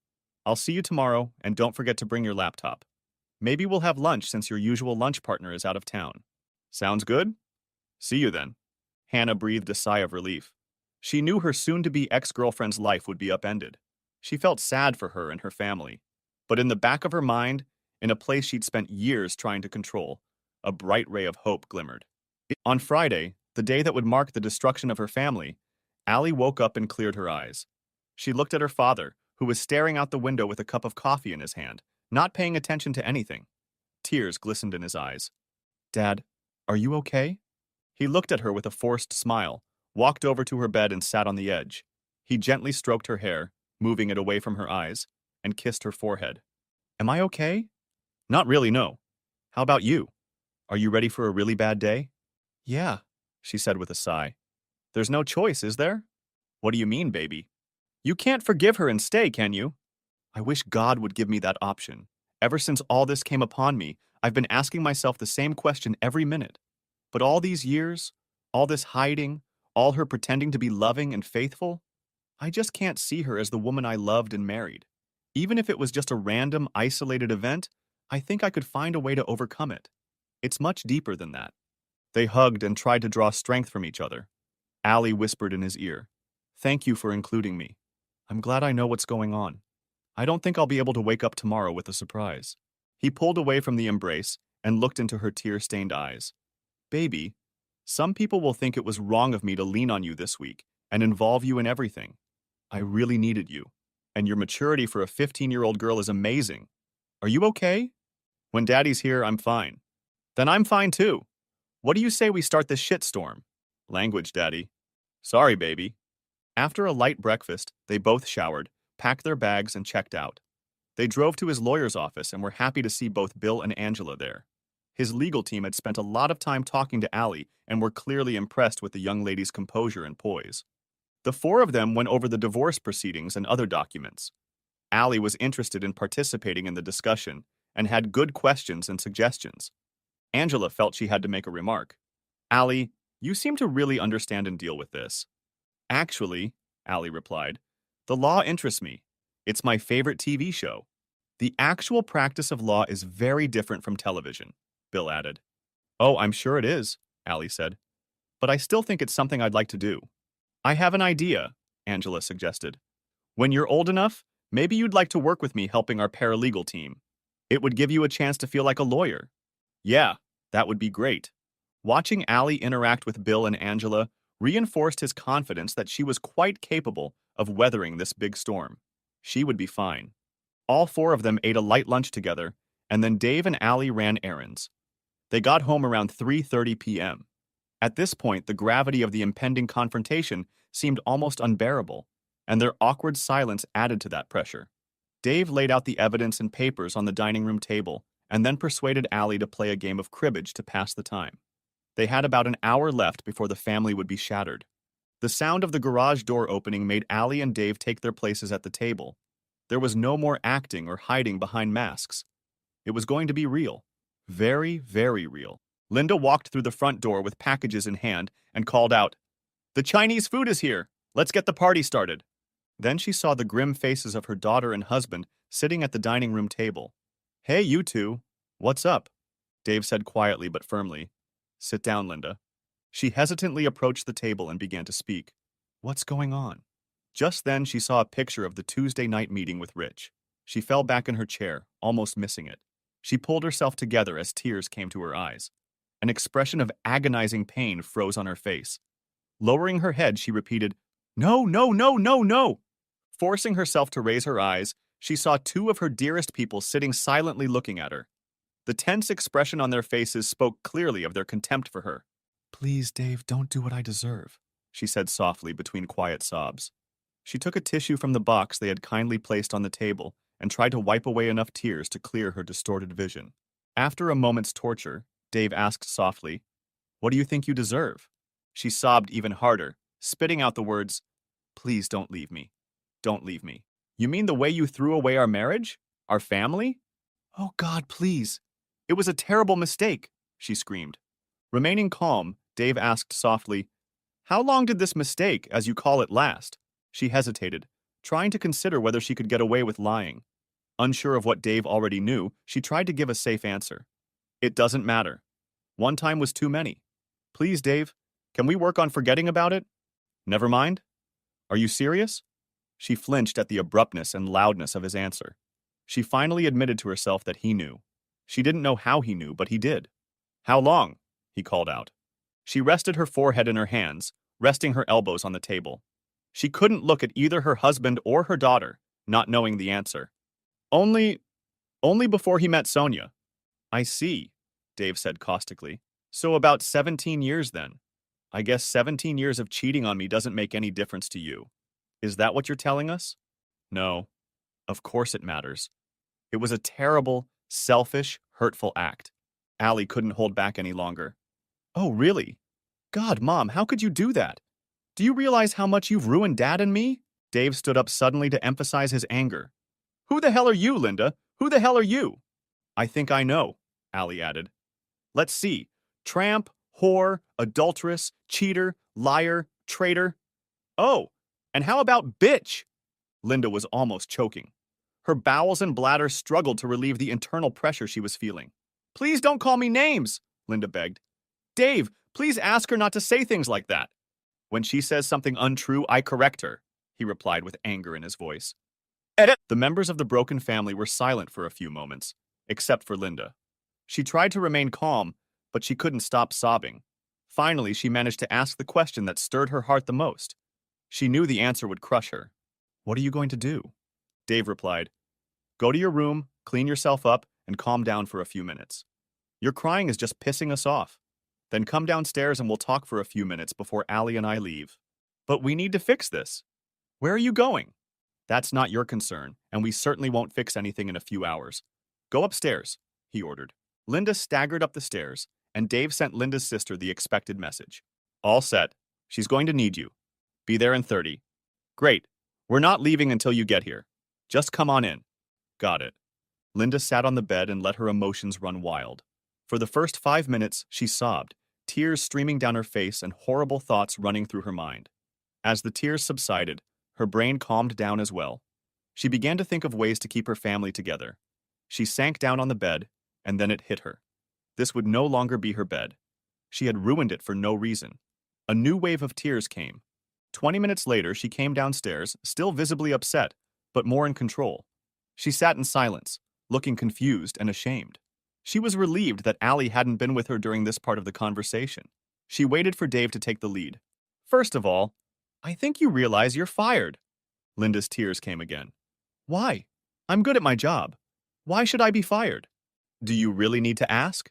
I'll see you tomorrow, and don't forget to bring your laptop. Maybe we'll have lunch since your usual lunch partner is out of town. Sounds good? See you then. Hannah breathed a sigh of relief. She knew her soon-to-be ex-girlfriend's life would be upended. She felt sad for her and her family. But in the back of her mind, in a place she'd spent years trying to control, a bright ray of hope glimmered. On Friday, the day that would mark the destruction of her family, Allie woke up and cleared her eyes. She looked at her father, who was staring out the window with a cup of coffee in his hand, not paying attention to anything. Tears glistened in his eyes. Dad, are you okay? He looked at her with a forced smile, walked over to her bed and sat on the edge. He gently stroked her hair, moving it away from her eyes, and kissed her forehead. Am I okay? Not really, no. How about you? Are you ready for a really bad day? Yeah, she said with a sigh. There's no choice, is there? What do you mean, baby? You can't forgive her and stay, can you? I wish God would give me that option. Ever since all this came upon me, I've been asking myself the same question every minute. But all these years, all this hiding, all her pretending to be loving and faithful, I just can't see her as the woman I loved and married. Even if it was just a random, isolated event, I think I could find a way to overcome it. It's much deeper than that. They hugged and tried to draw strength from each other. Allie whispered in his ear, Thank you for including me. I'm glad I know what's going on. I don't think I'll be able to wake up tomorrow with a surprise. He pulled away from the embrace and looked into her tear-stained eyes. Baby, some people will think it was wrong of me to lean on you this week and involve you in everything. I really needed you, and your maturity for a 15-year-old girl is amazing. Are you okay? When Daddy's here, I'm fine. Then I'm fine too. What do you say we start this shitstorm? Language, Daddy. Sorry, baby. After a light breakfast, they both showered, packed their bags, and checked out. They drove to his lawyer's office and were happy to see both Bill and Angela there. His legal team had spent a lot of time talking to Allie and were clearly impressed with the young lady's composure and poise. The four of them went over the divorce proceedings and other documents. Allie was interested in participating in the discussion and had good questions and suggestions. Angela felt she had to make a remark. Allie, you seem to really understand and deal with this. Actually, Allie replied, the law interests me. It's my favorite TV show. The actual practice of law is very different from television, Bill added. Oh, I'm sure it is, Allie said. But I still think it's something I'd like to do. I have an idea, Angela suggested. When you're old enough, maybe you'd like to work with me helping our paralegal team. It would give you a chance to feel like a lawyer. Yeah, that would be great. Watching Allie interact with Bill and Angela reinforced his confidence that she was quite capable of weathering this big storm. She would be fine. All four of them ate a light lunch together, and then Dave and Allie ran errands. They got home around 3:30 p.m. At this point, the gravity of the impending confrontation seemed almost unbearable, and their awkward silence added to that pressure. Dave laid out the evidence and papers on the dining room table and then persuaded Allie to play a game of cribbage to pass the time. They had about an hour left before the family would be shattered. The sound of the garage door opening made Allie and Dave take their places at the table. There was no more acting or hiding behind masks. It was going to be real. Very, very real. Linda walked through the front door with packages in hand and called out, The Chinese food is here! Let's get the party started! Then she saw the grim faces of her daughter and husband sitting at the dining room table. Hey, you two. What's up? Dave said quietly but firmly. Sit down, Linda. She hesitantly approached the table and began to speak. What's going on? Just then she saw a picture of the Tuesday night meeting with Rich. She fell back in her chair, almost missing it. She pulled herself together as tears came to her eyes. An expression of agonizing pain froze on her face. Lowering her head, she repeated, No, no, no, no, no! Forcing herself to raise her eyes, she saw two of her dearest people sitting silently looking at her. The tense expression on their faces spoke clearly of their contempt for her. Please, Dave, don't do what I deserve, she said softly between quiet sobs. She took a tissue from the box they had kindly placed on the table and tried to wipe away enough tears to clear her distorted vision. After a moment's torture, Dave asked softly, What do you think you deserve? She sobbed even harder, spitting out the words, "Please don't leave me. Don't leave me." "You mean the way you threw away our marriage? Our family?" "Oh God, please. It was a terrible mistake," she screamed. Remaining calm, Dave asked softly, "How long did this mistake, as you call it, last?" She hesitated, trying to consider whether she could get away with lying. Unsure of what Dave already knew, she tried to give a safe answer. "It doesn't matter. One time was too many. Please, Dave, can we work on forgetting about it?" "Never mind? Are you serious?" She flinched at the abruptness and loudness of his answer. She finally admitted to herself that he knew. She didn't know how he knew, but he did. "How long?" he called out. She rested her forehead in her hands, resting her elbows on the table. She couldn't look at either her husband or her daughter, not knowing the answer. Only before he met Sonia." "I see," Dave said caustically. "So about 17 years then. I guess 17 years of cheating on me doesn't make any difference to you. Is that what you're telling us?" "No. Of course it matters. It was a terrible, selfish, hurtful act." Allie couldn't hold back any longer. "Oh, really? God, Mom, how could you do that? Do you realize how much you've ruined Dad and me?" Dave stood up suddenly to emphasize his anger. "Who the hell are you, Linda? Who the hell are you?" "I think I know," Allie added. "Let's see. Tramp, whore, adulteress, cheater, liar, traitor. Oh, and how about bitch?" Linda was almost choking. Her bowels and bladder struggled to relieve the internal pressure she was feeling. "Please don't call me names," Linda begged. "Dave, please ask her not to say things like that." "When she says something untrue, I correct her," he replied with anger in his voice. Edit. The members of the broken family were silent for a few moments, except for Linda. She tried to remain calm, but she couldn't stop sobbing. Finally, she managed to ask the question that stirred her heart the most. She knew the answer would crush her. "What are you going to do?" Dave replied, "Go to your room, clean yourself up, and calm down for a few minutes. Your crying is just pissing us off. Then come downstairs and we'll talk for a few minutes before Allie and I leave." "But we need to fix this." "Where are you going?" "That's not your concern, and we certainly won't fix anything in a few hours. Go upstairs," he ordered. Linda staggered up the stairs, and Dave sent Linda's sister the expected message. "All set. She's going to need you. Be there in 30. "Great. We're not leaving until you get here. Just come on in." "Got it." Linda sat on the bed and let her emotions run wild. For the first 5 minutes, she sobbed, tears streaming down her face and horrible thoughts running through her mind. As the tears subsided, her brain calmed down as well. She began to think of ways to keep her family together. She sank down on the bed, and then it hit her. This would no longer be her bed. She had ruined it for no reason. A new wave of tears came. 20 minutes later, she came downstairs, still visibly upset, but more in control. She sat in silence, looking confused and ashamed. She was relieved that Allie hadn't been with her during this part of the conversation. She waited for Dave to take the lead. "First of all, I think you realize you're fired." Linda's tears came again. "Why? I'm good at my job. Why should I be fired?" "Do you really need to ask?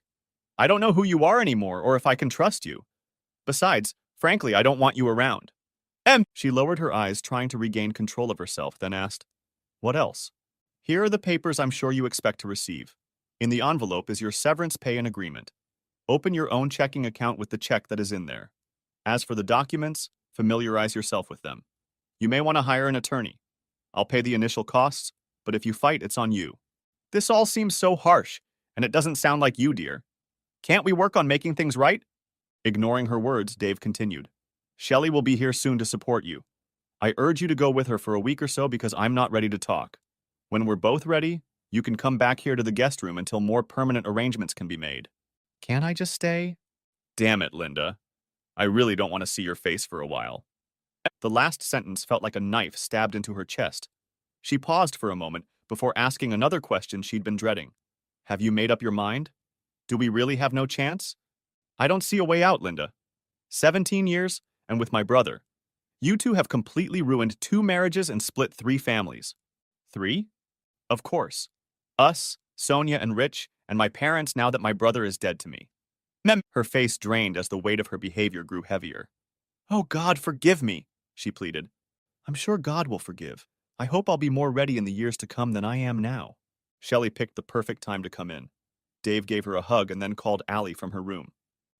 I don't know who you are anymore or if I can trust you. Besides, frankly, I don't want you around." She lowered her eyes, trying to regain control of herself, then asked, "What else?" "Here are the papers I'm sure you expect to receive. In the envelope is your severance pay and agreement. Open your own checking account with the check that is in there. As for the documents, familiarize yourself with them. You may want to hire an attorney. I'll pay the initial costs, but if you fight, it's on you." "This all seems so harsh, and it doesn't sound like you, dear. Can't we work on making things right?" Ignoring her words, Dave continued. "Shelley will be here soon to support you. I urge you to go with her for a week or so because I'm not ready to talk. When we're both ready, you can come back here to the guest room until more permanent arrangements can be made." "Can't I just stay?" "Damn it, Linda. I really don't want to see your face for a while." The last sentence felt like a knife stabbed into her chest. She paused for a moment before asking another question she'd been dreading. "Have you made up your mind? Do we really have no chance?" "I don't see a way out, Linda. 17 years, and with my brother. You two have completely ruined 2 marriages and split 3 families." "3? Of course. Us, Sonia and Rich, and my parents now that my brother is dead to me." Her face drained as the weight of her behavior grew heavier. "Oh God, forgive me," she pleaded. "I'm sure God will forgive. I hope I'll be more ready in the years to come than I am now." Shelley picked the perfect time to come in. Dave gave her a hug and then called Allie from her room.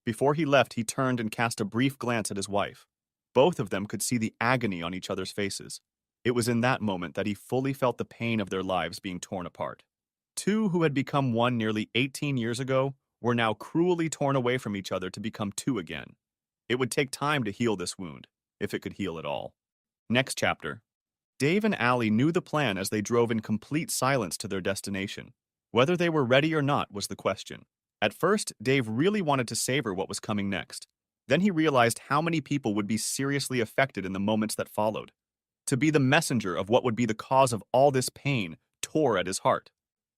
Before he left, he turned and cast a brief glance at his wife. Both of them could see the agony on each other's faces. It was in that moment that he fully felt the pain of their lives being torn apart. Two who had become one nearly 18 years ago were now cruelly torn away from each other to become two again. It would take time to heal this wound, if it could heal at all. Next chapter. Dave and Allie knew the plan as they drove in complete silence to their destination. Whether they were ready or not was the question. At first, Dave really wanted to savor what was coming next. Then he realized how many people would be seriously affected in the moments that followed. To be the messenger of what would be the cause of all this pain tore at his heart.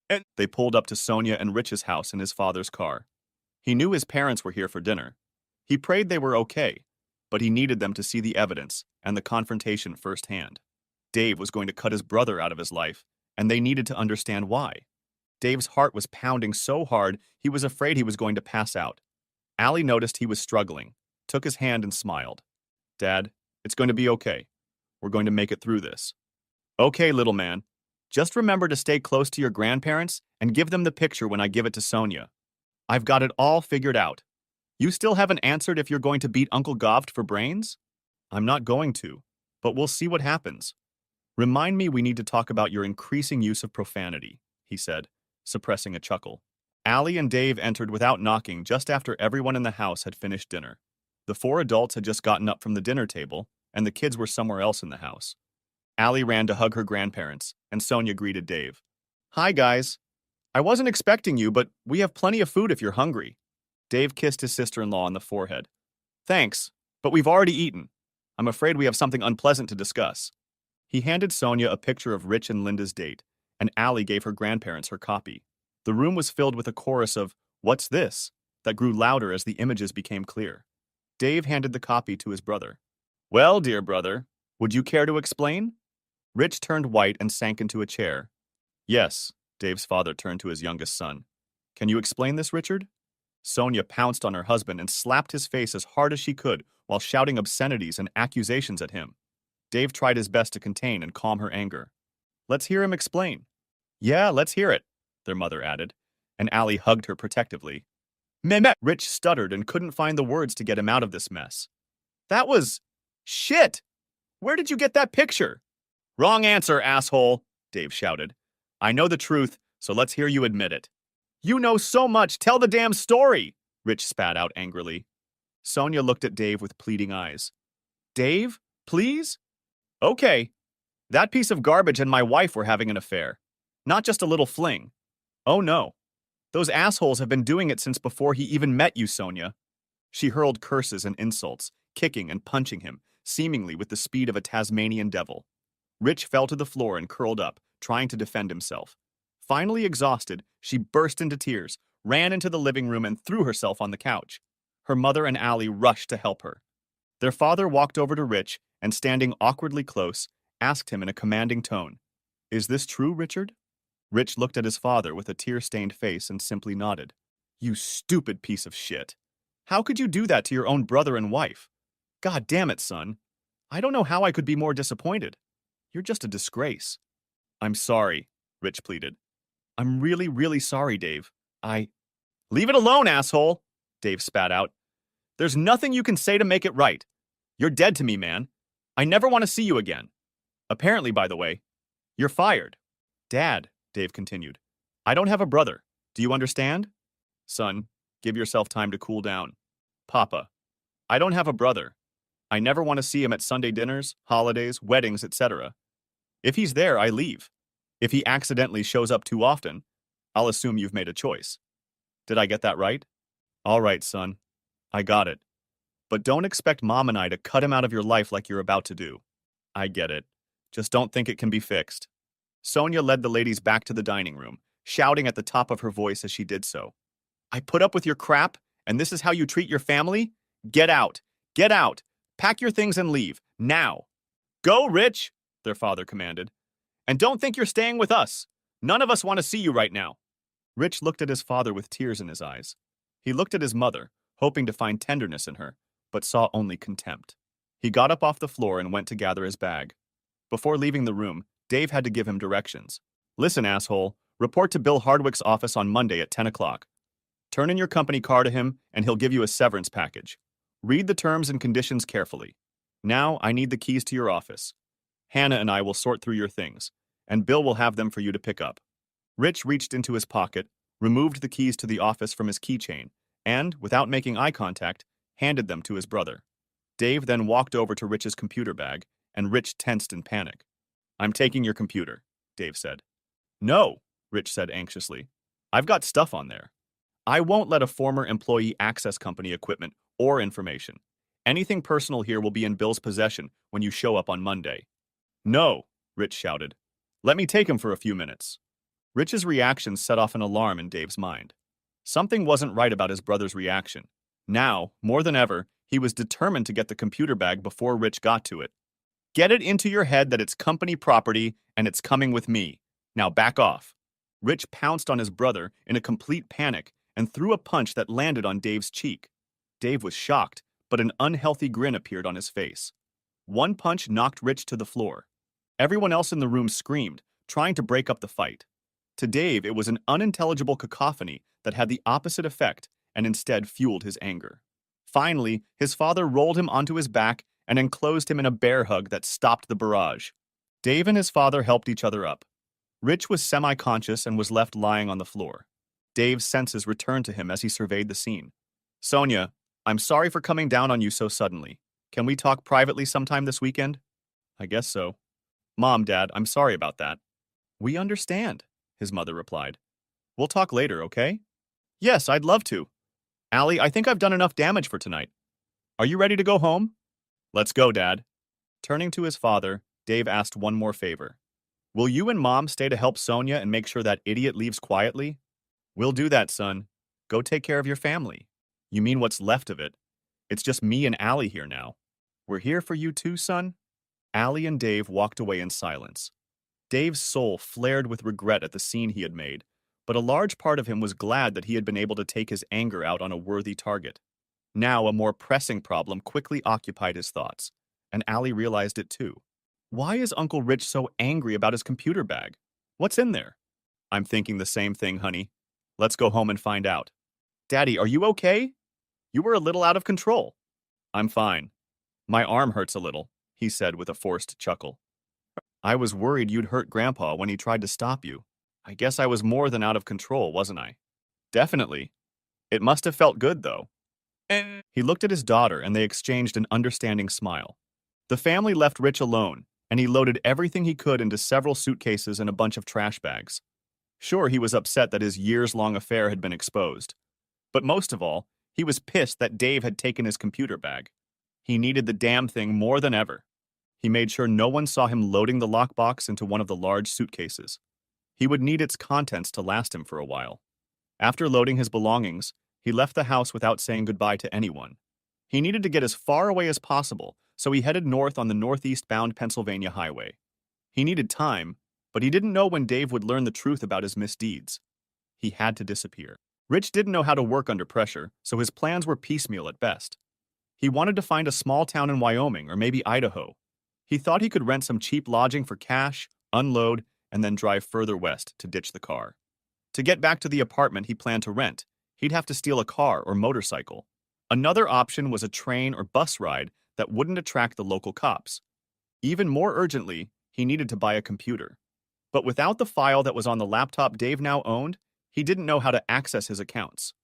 And they pulled up to Sonia and Rich's house in his father's car. He knew his parents were here for dinner. He prayed they were okay, but he needed them to see the evidence and the confrontation firsthand. Dave was going to cut his brother out of his life, and they needed to understand why. Dave's heart was pounding so hard he was afraid he was going to pass out. Allie noticed he was struggling, took his hand and smiled. "Dad, it's going to be okay. We're going to make it through this." "Okay, little man. Just remember to stay close to your grandparents and give them the picture when I give it to Sonia. I've got it all figured out. You still haven't answered if you're going to beat Uncle Govt for brains?" "I'm not going to, but we'll see what happens. Remind me we need to talk about your increasing use of profanity," he said, suppressing a chuckle. Allie and Dave entered without knocking just after everyone in the house had finished dinner. The four adults had just gotten up from the dinner table, and the kids were somewhere else in the house. Allie ran to hug her grandparents, and Sonia greeted Dave. "Hi, guys. I wasn't expecting you, but we have plenty of food if you're hungry." Dave kissed his sister-in-law on the forehead. "Thanks, but we've already eaten. I'm afraid we have something unpleasant to discuss." He handed Sonia a picture of Rich and Linda's date, and Allie gave her grandparents her copy. The room was filled with a chorus of, "What's this?" that grew louder as the images became clear. Dave handed the copy to his brother. "Well, dear brother, would you care to explain?" Rich turned white and sank into a chair. "Yes," Dave's father turned to his youngest son. "Can you explain this, Richard?" Sonia pounced on her husband and slapped his face as hard as she could while shouting obscenities and accusations at him. Dave tried his best to contain and calm her anger. "Let's hear him explain." "Yeah, let's hear it," their mother added, and Allie hugged her protectively. "Mehmet!" Rich stuttered and couldn't find the words to get him out of this mess. "That was... shit! Where did you get that picture?" "Wrong answer, asshole," Dave shouted. "I know the truth, so let's hear you admit it." "You know so much, tell the damn story!" Rich spat out angrily. Sonia looked at Dave with pleading eyes. "Dave, please?" "Okay. That piece of garbage and my wife were having an affair. Not just a little fling. Oh no. Those assholes have been doing it since before he even met you, Sonia." She hurled curses and insults, kicking and punching him, seemingly with the speed of a Tasmanian devil. Rich fell to the floor and curled up, trying to defend himself. Finally exhausted, she burst into tears, ran into the living room and threw herself on the couch. Her mother and Allie rushed to help her. Their father walked over to Rich and, standing awkwardly close, asked him in a commanding tone, "Is this true, Richard?" Rich looked at his father with a tear-stained face and simply nodded. "You stupid piece of shit. How could you do that to your own brother and wife? God damn it, son. I don't know how I could be more disappointed. You're just a disgrace." "I'm sorry," Rich pleaded. "I'm really, really sorry, Dave. Leave it alone, asshole," Dave spat out. "There's nothing you can say to make it right. You're dead to me, man. I never want to see you again. Apparently, by the way, you're fired." "Dad," Dave continued, "I don't have a brother. Do you understand?" "Son, give yourself time to cool down." "Papa, I don't have a brother. I never want to see him at Sunday dinners, holidays, weddings, etc. If he's there, I leave. If he accidentally shows up too often, I'll assume you've made a choice. Did I get that right?" "All right, son. I got it. But don't expect Mom and I to cut him out of your life like you're about to do." "I get it. Just don't think it can be fixed." Sonia led the ladies back to the dining room, shouting at the top of her voice as she did so. "I put up with your crap, and this is how you treat your family? Get out! Get out! Pack your things and leave, now!" "Go, Rich!" their father commanded. "And don't think you're staying with us. None of us want to see you right now." Rich looked at his father with tears in his eyes. He looked at his mother, hoping to find tenderness in her, but saw only contempt. He got up off the floor and went to gather his bag. Before leaving the room, Dave had to give him directions. "Listen, asshole, report to Bill Hardwick's office on Monday at 10 o'clock. Turn in your company car to him, and he'll give you a severance package. Read the terms and conditions carefully. Now I need the keys to your office. Hannah and I will sort through your things, and Bill will have them for you to pick up. Rich reached into his pocket, removed the keys to the office from his keychain, and, without making eye contact, handed them to his brother. Dave then walked over to Rich's computer bag, and Rich tensed in panic. I'm taking your computer, Dave said. No, Rich said anxiously. I've got stuff on there. I won't let a former employee access company equipment or information. Anything personal here will be in Bill's possession when you show up on Monday. No, Rich shouted. Let me take him for a few minutes. Rich's reaction set off an alarm in Dave's mind. Something wasn't right about his brother's reaction. Now, more than ever, he was determined to get the computer bag before Rich got to it. Get it into your head that it's company property and it's coming with me. Now back off. Rich pounced on his brother in a complete panic and threw a punch that landed on Dave's cheek. Dave was shocked, but an unhealthy grin appeared on his face. One punch knocked Rich to the floor. Everyone else in the room screamed, trying to break up the fight. To Dave, it was an unintelligible cacophony that had the opposite effect and instead fueled his anger. Finally, his father rolled him onto his back and enclosed him in a bear hug that stopped the barrage. Dave and his father helped each other up. Rich was semi-conscious and was left lying on the floor. Dave's senses returned to him as he surveyed the scene. Sonia, I'm sorry for coming down on you so suddenly. Can we talk privately sometime this weekend? I guess so. Mom, Dad, I'm sorry about that. We understand, his mother replied. We'll talk later, okay? Yes, I'd love to. Allie, I think I've done enough damage for tonight. Are you ready to go home? Let's go, Dad. Turning to his father, Dave asked one more favor. Will you and Mom stay to help Sonia and make sure that idiot leaves quietly? We'll do that, son. Go take care of your family. You mean what's left of it? It's just me and Allie here now. We're here for you too, son? Allie and Dave walked away in silence. Dave's soul flared with regret at the scene he had made, but a large part of him was glad that he had been able to take his anger out on a worthy target. Now a more pressing problem quickly occupied his thoughts, and Allie realized it too. Why is Uncle Rich so angry about his computer bag? What's in there? I'm thinking the same thing, honey. Let's go home and find out. Daddy, are you okay? You were a little out of control. I'm fine. My arm hurts a little, he said with a forced chuckle. I was worried you'd hurt Grandpa when he tried to stop you. I guess I was more than out of control, wasn't I? Definitely. It must have felt good, though. He looked at his daughter and they exchanged an understanding smile. The family left Rich alone, and he loaded everything he could into several suitcases and a bunch of trash bags. Sure, he was upset that his years-long affair had been exposed. But most of all, he was pissed that Dave had taken his computer bag. He needed the damn thing more than ever. He made sure no one saw him loading the lockbox into one of the large suitcases. He would need its contents to last him for a while. After loading his belongings, he left the house without saying goodbye to anyone. He needed to get as far away as possible, so he headed north on the northeast-bound Pennsylvania highway. He needed time, but he didn't know when Dave would learn the truth about his misdeeds. He had to disappear. Rich didn't know how to work under pressure, so his plans were piecemeal at best. He wanted to find a small town in Wyoming or maybe Idaho. He thought he could rent some cheap lodging for cash, unload, and then drive further west to ditch the car. To get back to the apartment he planned to rent, he'd have to steal a car or motorcycle. Another option was a train or bus ride that wouldn't attract the local cops. Even more urgently, he needed to buy a computer. But without the file that was on the laptop Dave now owned, he didn't know how to access his accounts.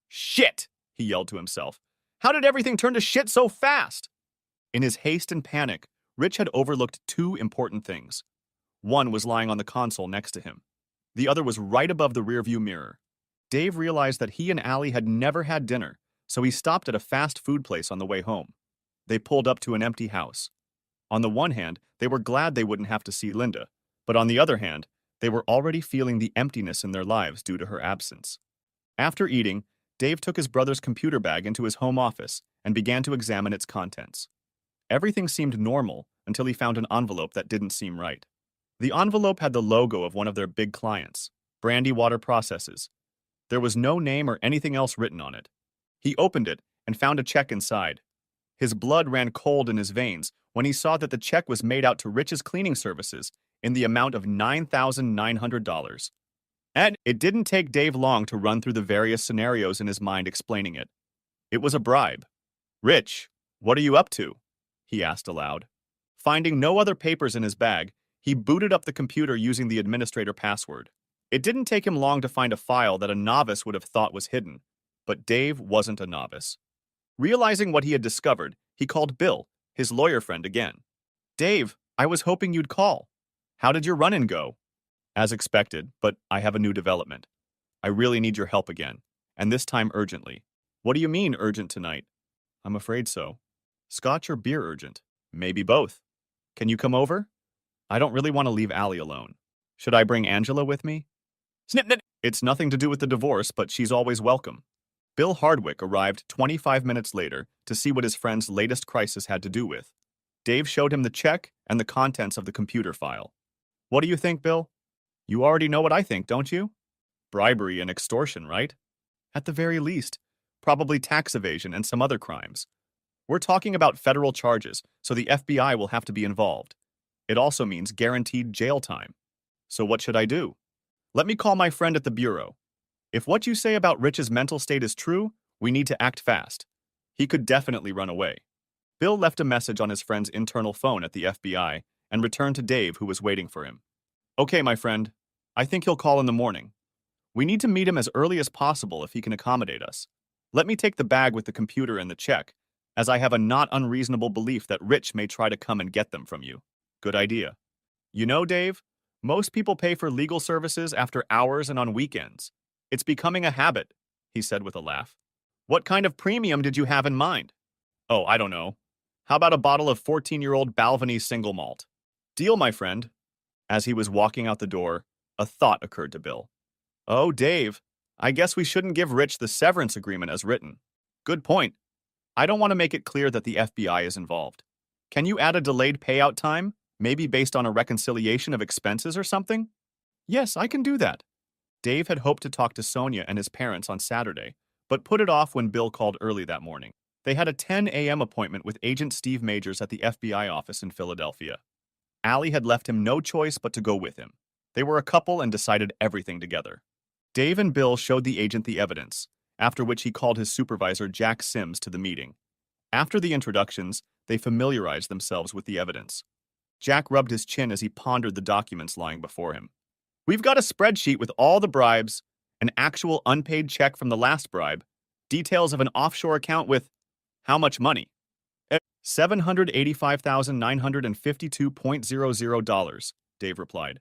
Shit! He yelled to himself. How did everything turn to shit so fast? In his haste and panic, Rich had overlooked two important things. One was lying on the console next to him. The other was right above the rearview mirror. Dave realized that he and Allie had never had dinner, so he stopped at a fast food place on the way home. They pulled up to an empty house. On the one hand, they were glad they wouldn't have to see Linda, but on the other hand, they were already feeling the emptiness in their lives due to her absence. After eating, Dave took his brother's computer bag into his home office and began to examine its contents. Everything seemed normal until he found an envelope that didn't seem right. The envelope had the logo of one of their big clients, Brandy Water Processes. There was no name or anything else written on it. He opened it and found a check inside. His blood ran cold in his veins when he saw that the check was made out to Rich's cleaning services in the amount of $9,900. And it didn't take Dave long to run through the various scenarios in his mind explaining it. It was a bribe. Rich, what are you up to? he asked aloud. Finding no other papers in his bag, he booted up the computer using the administrator password. It didn't take him long to find a file that a novice would have thought was hidden, but Dave wasn't a novice. Realizing what he had discovered, he called Bill, his lawyer friend, again. Dave, I was hoping you'd call. How did your run-in go? As expected, but I have a new development. I really need your help again, and this time urgently. What do you mean urgent tonight? I'm afraid so. Scotch or beer urgent? Maybe both. Can you come over? I don't really want to leave Allie alone. Should I bring Angela with me? Snip, snip. It's nothing to do with the divorce, but she's always welcome. Bill Hardwick arrived 25 minutes later to see what his friend's latest crisis had to do with. Dave showed him the check and the contents of the computer file. What do you think, Bill? You already know what I think, don't you? Bribery and extortion, right? At the very least. Probably tax evasion and some other crimes. We're talking about federal charges, so the FBI will have to be involved. It also means guaranteed jail time. So what should I do? Let me call my friend at the bureau. If what you say about Rich's mental state is true, we need to act fast. He could definitely run away. Bill left a message on his friend's internal phone at the FBI and returned to Dave, who was waiting for him. Okay, my friend. I think he'll call in the morning. We need to meet him as early as possible if he can accommodate us. Let me take the bag with the computer and the check, as I have a not unreasonable belief that Rich may try to come and get them from you. Good idea. You know, Dave, most people pay for legal services after hours and on weekends. It's becoming a habit, he said with a laugh. What kind of premium did you have in mind? Oh, I don't know. How about a bottle of 14-year-old Balvenie single malt? Deal, my friend. As he was walking out the door, a thought occurred to Bill. Oh, Dave, I guess we shouldn't give Rich the severance agreement as written. Good point. I don't want to make it clear that the FBI is involved. Can you add a delayed payout time, maybe based on a reconciliation of expenses or something? Yes, I can do that. Dave had hoped to talk to Sonia and his parents on Saturday, but put it off when Bill called early that morning. They had a 10 a.m. appointment with Agent Steve Majors at the FBI office in Philadelphia. Allie had left him no choice but to go with him. They were a couple and decided everything together. Dave and Bill showed the agent the evidence, after which he called his supervisor Jack Sims to the meeting. After the introductions, they familiarized themselves with the evidence. Jack rubbed his chin as he pondered the documents lying before him. We've got a spreadsheet with all the bribes, an actual unpaid check from the last bribe, details of an offshore account with how much money? $785,952.00, Dave replied.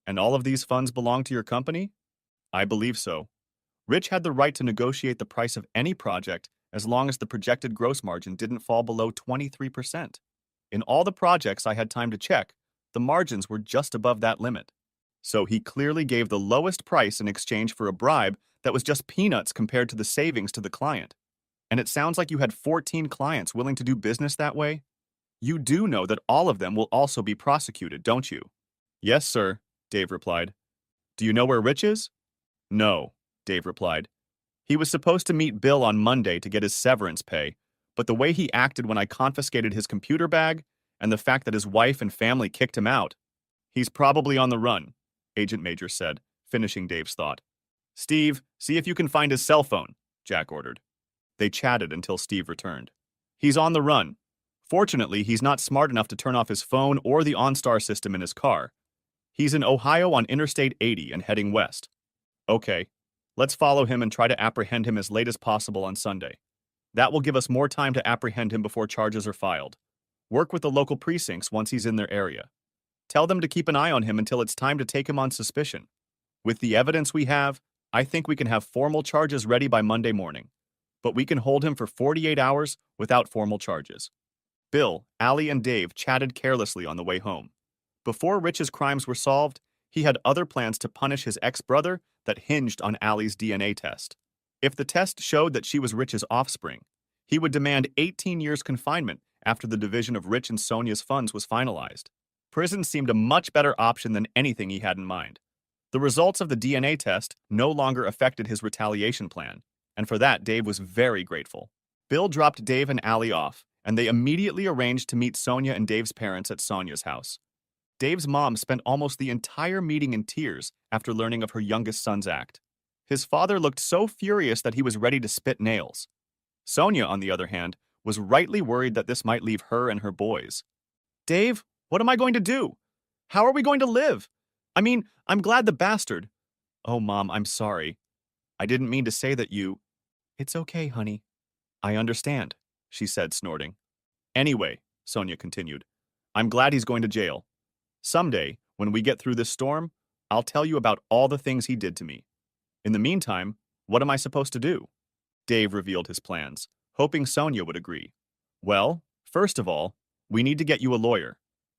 And all of these funds belong to your company? I believe so. Rich had the right to negotiate the price of any project as long as the projected gross margin didn't fall below 23%. In all the projects I had time to check, the margins were just above that limit. So he clearly gave the lowest price in exchange for a bribe that was just peanuts compared to the savings to the client. And it sounds like you had 14 clients willing to do business that way? You do know that all of them will also be prosecuted, don't you? Yes, sir, Dave replied. Do you know where Rich is? No, Dave replied. He was supposed to meet Bill on Monday to get his severance pay, but the way he acted when I confiscated his computer bag and the fact that his wife and family kicked him out. He's probably on the run, Agent Major said, finishing Dave's thought. Steve, see if you can find his cell phone, Jack ordered. They chatted until Steve returned. He's on the run. Fortunately, he's not smart enough to turn off his phone or the OnStar system in his car. He's in Ohio on Interstate 80 and heading west. Okay, let's follow him and try to apprehend him as late as possible on Sunday. That will give us more time to apprehend him before charges are filed. Work with the local precincts once he's in their area. Tell them to keep an eye on him until it's time to take him on suspicion. With the evidence we have, I think we can have formal charges ready by Monday morning. But we can hold him for 48 hours without formal charges. Bill, Allie, and Dave chatted carelessly on the way home. Before Rich's crimes were solved, he had other plans to punish his ex-brother that hinged on Allie's DNA test. If the test showed that she was Rich's offspring, he would demand 18 years confinement after the division of Rich and Sonia's funds was finalized. Prison seemed a much better option than anything he had in mind. The results of the DNA test no longer affected his retaliation plan, and for that Dave was very grateful. Bill dropped Dave and Allie off, and they immediately arranged to meet Sonia and Dave's parents at Sonia's house. Dave's mom spent almost the entire meeting in tears after learning of her youngest son's act. His father looked so furious that he was ready to spit nails. Sonia, on the other hand, was rightly worried that this might leave her and her boys. Dave, what am I going to do? How are we going to live? I mean, I'm glad the bastard. Oh, Mom, I'm sorry. I didn't mean to say that you. It's okay, honey. I understand, she said, snorting. Anyway, Sonia continued, I'm glad he's going to jail. Someday, when we get through this storm, I'll tell you about all the things he did to me. In the meantime, what am I supposed to do? Dave revealed his plans, hoping Sonia would agree. Well, first of all, we need to get you a lawyer.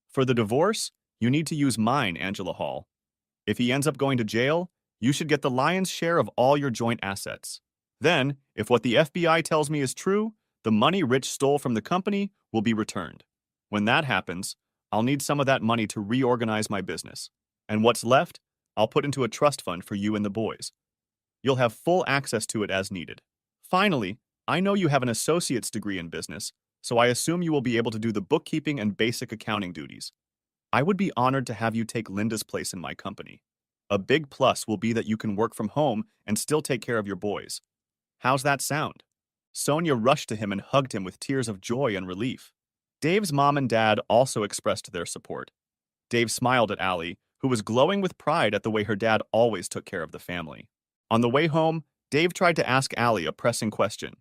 For the divorce, you need to use mine, Angela Hall. If he ends up going to jail, you should get the lion's share of all your joint assets. Then, if what the FBI tells me is true, the money Rich stole from the company will be returned. When that happens, I'll need some of that money to reorganize my business. And what's left, I'll put into a trust fund for you and the boys. You'll have full access to it as needed. Finally, I know you have an associate's degree in business, so I assume you will be able to do the bookkeeping and basic accounting duties. I would be honored to have you take Linda's place in my company. A big plus will be that you can work from home and still take care of your boys. How's that sound? Sonia rushed to him and hugged him with tears of joy and relief. Dave's mom and dad also expressed their support. Dave smiled at Allie, who was glowing with pride at the way her dad always took care of the family. On the way home, Dave tried to ask Allie a pressing question.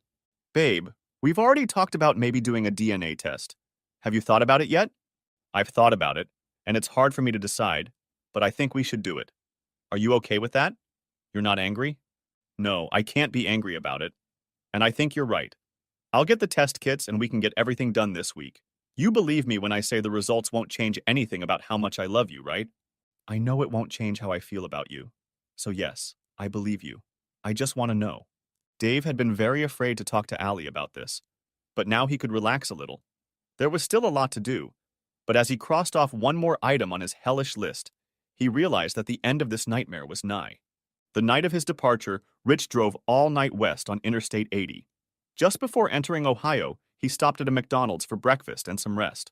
Babe, we've already talked about maybe doing a DNA test. Have you thought about it yet? I've thought about it, and it's hard for me to decide, but I think we should do it. Are you okay with that? You're not angry? No, I can't be angry about it. And I think you're right. I'll get the test kits and we can get everything done this week. You believe me when I say the results won't change anything about how much I love you, right? I know it won't change how I feel about you. So yes, I believe you. I just want to know. Dave had been very afraid to talk to Allie about this, but now he could relax a little. There was still a lot to do, but as he crossed off one more item on his hellish list, he realized that the end of this nightmare was nigh. The night of his departure, Rich drove all night west on Interstate 80. Just before entering Ohio, he stopped at a McDonald's for breakfast and some rest.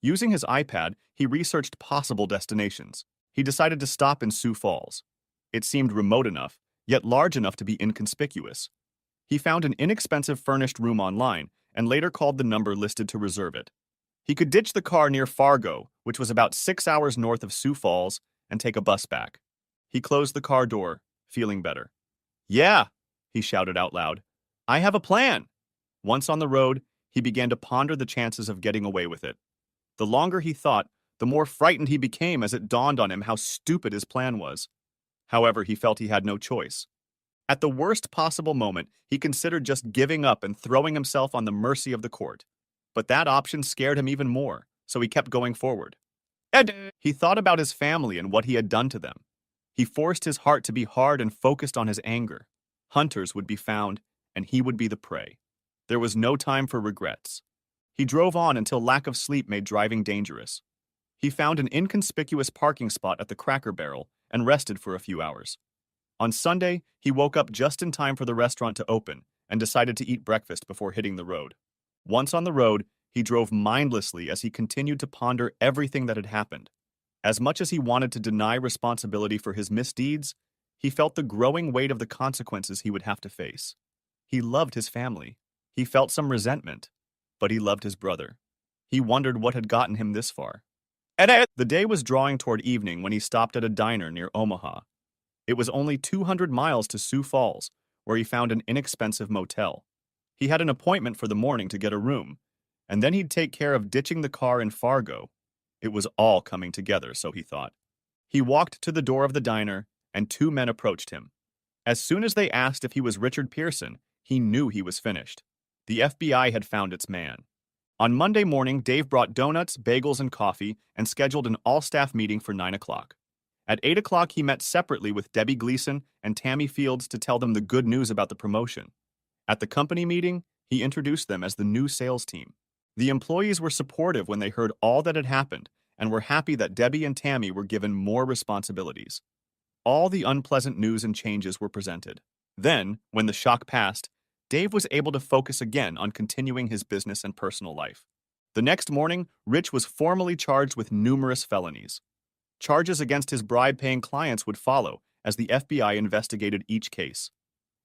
Using his iPad, he researched possible destinations. He decided to stop in Sioux Falls. It seemed remote enough, yet large enough to be inconspicuous. He found an inexpensive furnished room online and later called the number listed to reserve it. He could ditch the car near Fargo, which was about 6 hours north of Sioux Falls, and take a bus back. He closed the car door, feeling better. Yeah, he shouted out loud. I have a plan. Once on the road, he began to ponder the chances of getting away with it. The longer he thought, the more frightened he became as it dawned on him how stupid his plan was. However, he felt he had no choice. At the worst possible moment, he considered just giving up and throwing himself on the mercy of the court. But that option scared him even more, so he kept going forward. He thought about his family and what he had done to them. He forced his heart to be hard and focused on his anger. Hunters would be found, and he would be the prey. There was no time for regrets. He drove on until lack of sleep made driving dangerous. He found an inconspicuous parking spot at the Cracker Barrel and rested for a few hours. On Sunday, he woke up just in time for the restaurant to open and decided to eat breakfast before hitting the road. Once on the road, he drove mindlessly as he continued to ponder everything that had happened. As much as he wanted to deny responsibility for his misdeeds, he felt the growing weight of the consequences he would have to face. He loved his family. He felt some resentment, but he loved his brother. He wondered what had gotten him this far. The day was drawing toward evening when he stopped at a diner near Omaha. It was only 200 miles to Sioux Falls, where he found an inexpensive motel. He had an appointment for the morning to get a room, and then he'd take care of ditching the car in Fargo. It was all coming together, so he thought. He walked to the door of the diner, and two men approached him. As soon as they asked if he was Richard Pearson, he knew he was finished. The FBI had found its man. On Monday morning, Dave brought donuts, bagels, and coffee and scheduled an all-staff meeting for 9 o'clock. At 8 o'clock, he met separately with Debbie Gleason and Tammy Fields to tell them the good news about the promotion. At the company meeting, he introduced them as the new sales team. The employees were supportive when they heard all that had happened and were happy that Debbie and Tammy were given more responsibilities. All the unpleasant news and changes were presented. Then, when the shock passed, Dave was able to focus again on continuing his business and personal life. The next morning, Rich was formally charged with numerous felonies. Charges against his bribe-paying clients would follow as the FBI investigated each case.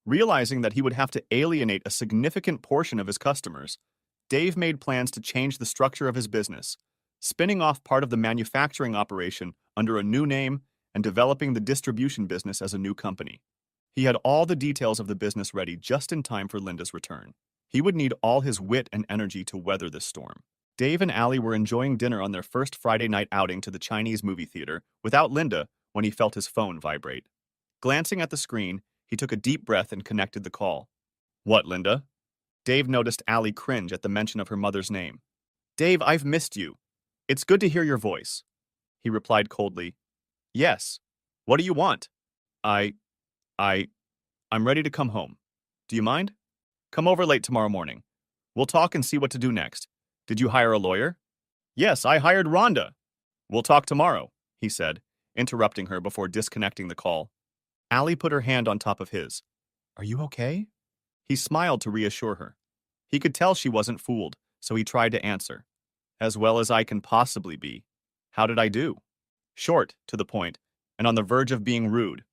Realizing that he would have to alienate a significant portion of his customers, Dave made plans to change the structure of his business, spinning off part of the manufacturing operation under a new name and developing the distribution business as a new company. He had all the details of the business ready just in time for Linda's return. He would need all his wit and energy to weather this storm. Dave and Allie were enjoying dinner on their first Friday night outing to the Chinese movie theater without Linda when he felt his phone vibrate. Glancing at the screen, he took a deep breath and connected the call. "What, Linda?" Dave noticed Allie cringe at the mention of her mother's name. "Dave, I've missed you. It's good to hear your voice." He replied coldly. "Yes. What do you want?" I, I, I'm ready to come home. Do you mind? Come over late tomorrow morning. We'll talk and see what to do next. Did you hire a lawyer?" "Yes, I hired Rhonda." "We'll talk tomorrow," he said, interrupting her before disconnecting the call. Allie put her hand on top of his. "Are you okay?" He smiled to reassure her. He could tell she wasn't fooled, so he tried to answer. "As well as I can possibly be. How did I do?" "Short, to the point, and on the verge of being rude.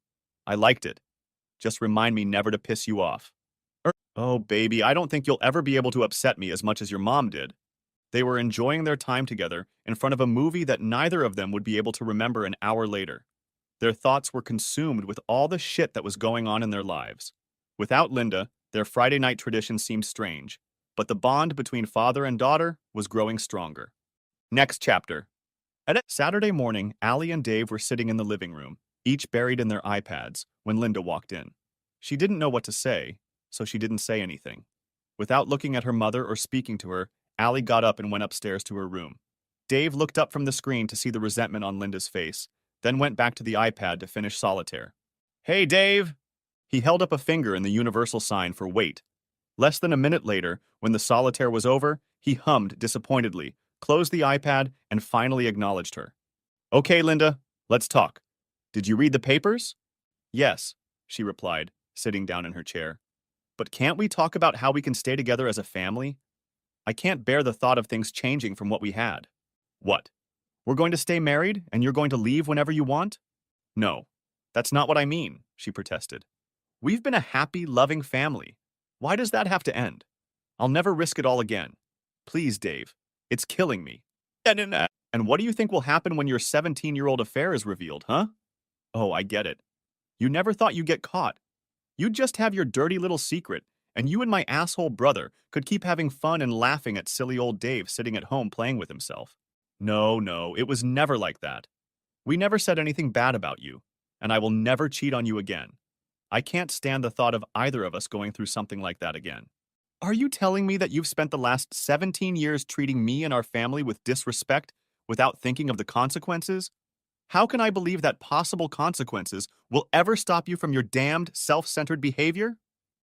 I liked it. Just remind me never to piss you off." "Oh, baby, I don't think you'll ever be able to upset me as much as your mom did." They were enjoying their time together in front of a movie that neither of them would be able to remember an hour later. Their thoughts were consumed with all the shit that was going on in their lives. Without Linda, their Friday night tradition seemed strange, but the bond between father and daughter was growing stronger. Next chapter. At Saturday morning, Allie and Dave were sitting in the living room, each buried in their iPads, when Linda walked in. She didn't know what to say, so she didn't say anything. Without looking at her mother or speaking to her, Allie got up and went upstairs to her room. Dave looked up from the screen to see the resentment on Linda's face, then went back to the iPad to finish solitaire. "Hey, Dave!" He held up a finger in the universal sign for wait. Less than a minute later, when the solitaire was over, he hummed disappointedly, closed the iPad, and finally acknowledged her. "Okay, Linda, let's talk. Did you read the papers?" "Yes," she replied, sitting down in her chair. "But can't we talk about how we can stay together as a family? I can't bear the thought of things changing from what we had." "What? We're going to stay married, and you're going to leave whenever you want?" "No, that's not what I mean," she protested. "We've been a happy, loving family. Why does that have to end? I'll never risk it all again. Please, Dave. It's killing me." "And what do you think will happen when your 17-year-old affair is revealed, huh?" "Oh, I get it. You never thought you'd get caught. You'd just have your dirty little secret, and you and my asshole brother could keep having fun and laughing at silly old Dave sitting at home playing with himself." No, it was never like that. We never said anything bad about you, and I will never cheat on you again. I can't stand the thought of either of us going through something like that again. Are you telling me that you've spent the last 17 years treating me and our family with disrespect without thinking of the consequences? How can I believe that possible consequences will ever stop you from your damned, self-centered behavior?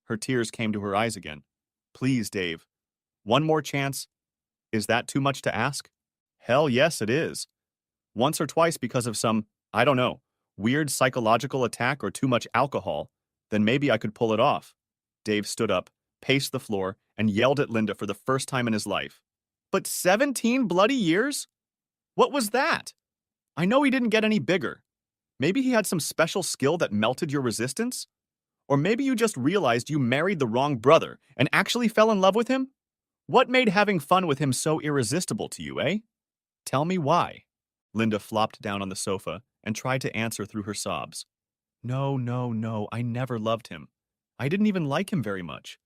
Her tears came to her eyes again. Please, Dave. One more chance. Is that too much to ask? Hell yes, it is. Once or twice because of some, I don't know, weird psychological attack or too much alcohol, then maybe I could pull it off. Dave stood up, paced the floor, and yelled at Linda for the first time in his life. But 17 bloody years? What was that? I know he didn't get any bigger. Maybe he had some special skill that melted your resistance? Or maybe you just realized you married the wrong brother and actually fell in love with him? What made having fun with him so irresistible to you, eh? Tell me why. Linda flopped down on the sofa and tried to answer through her sobs. No, I never loved him. I didn't even like him very much.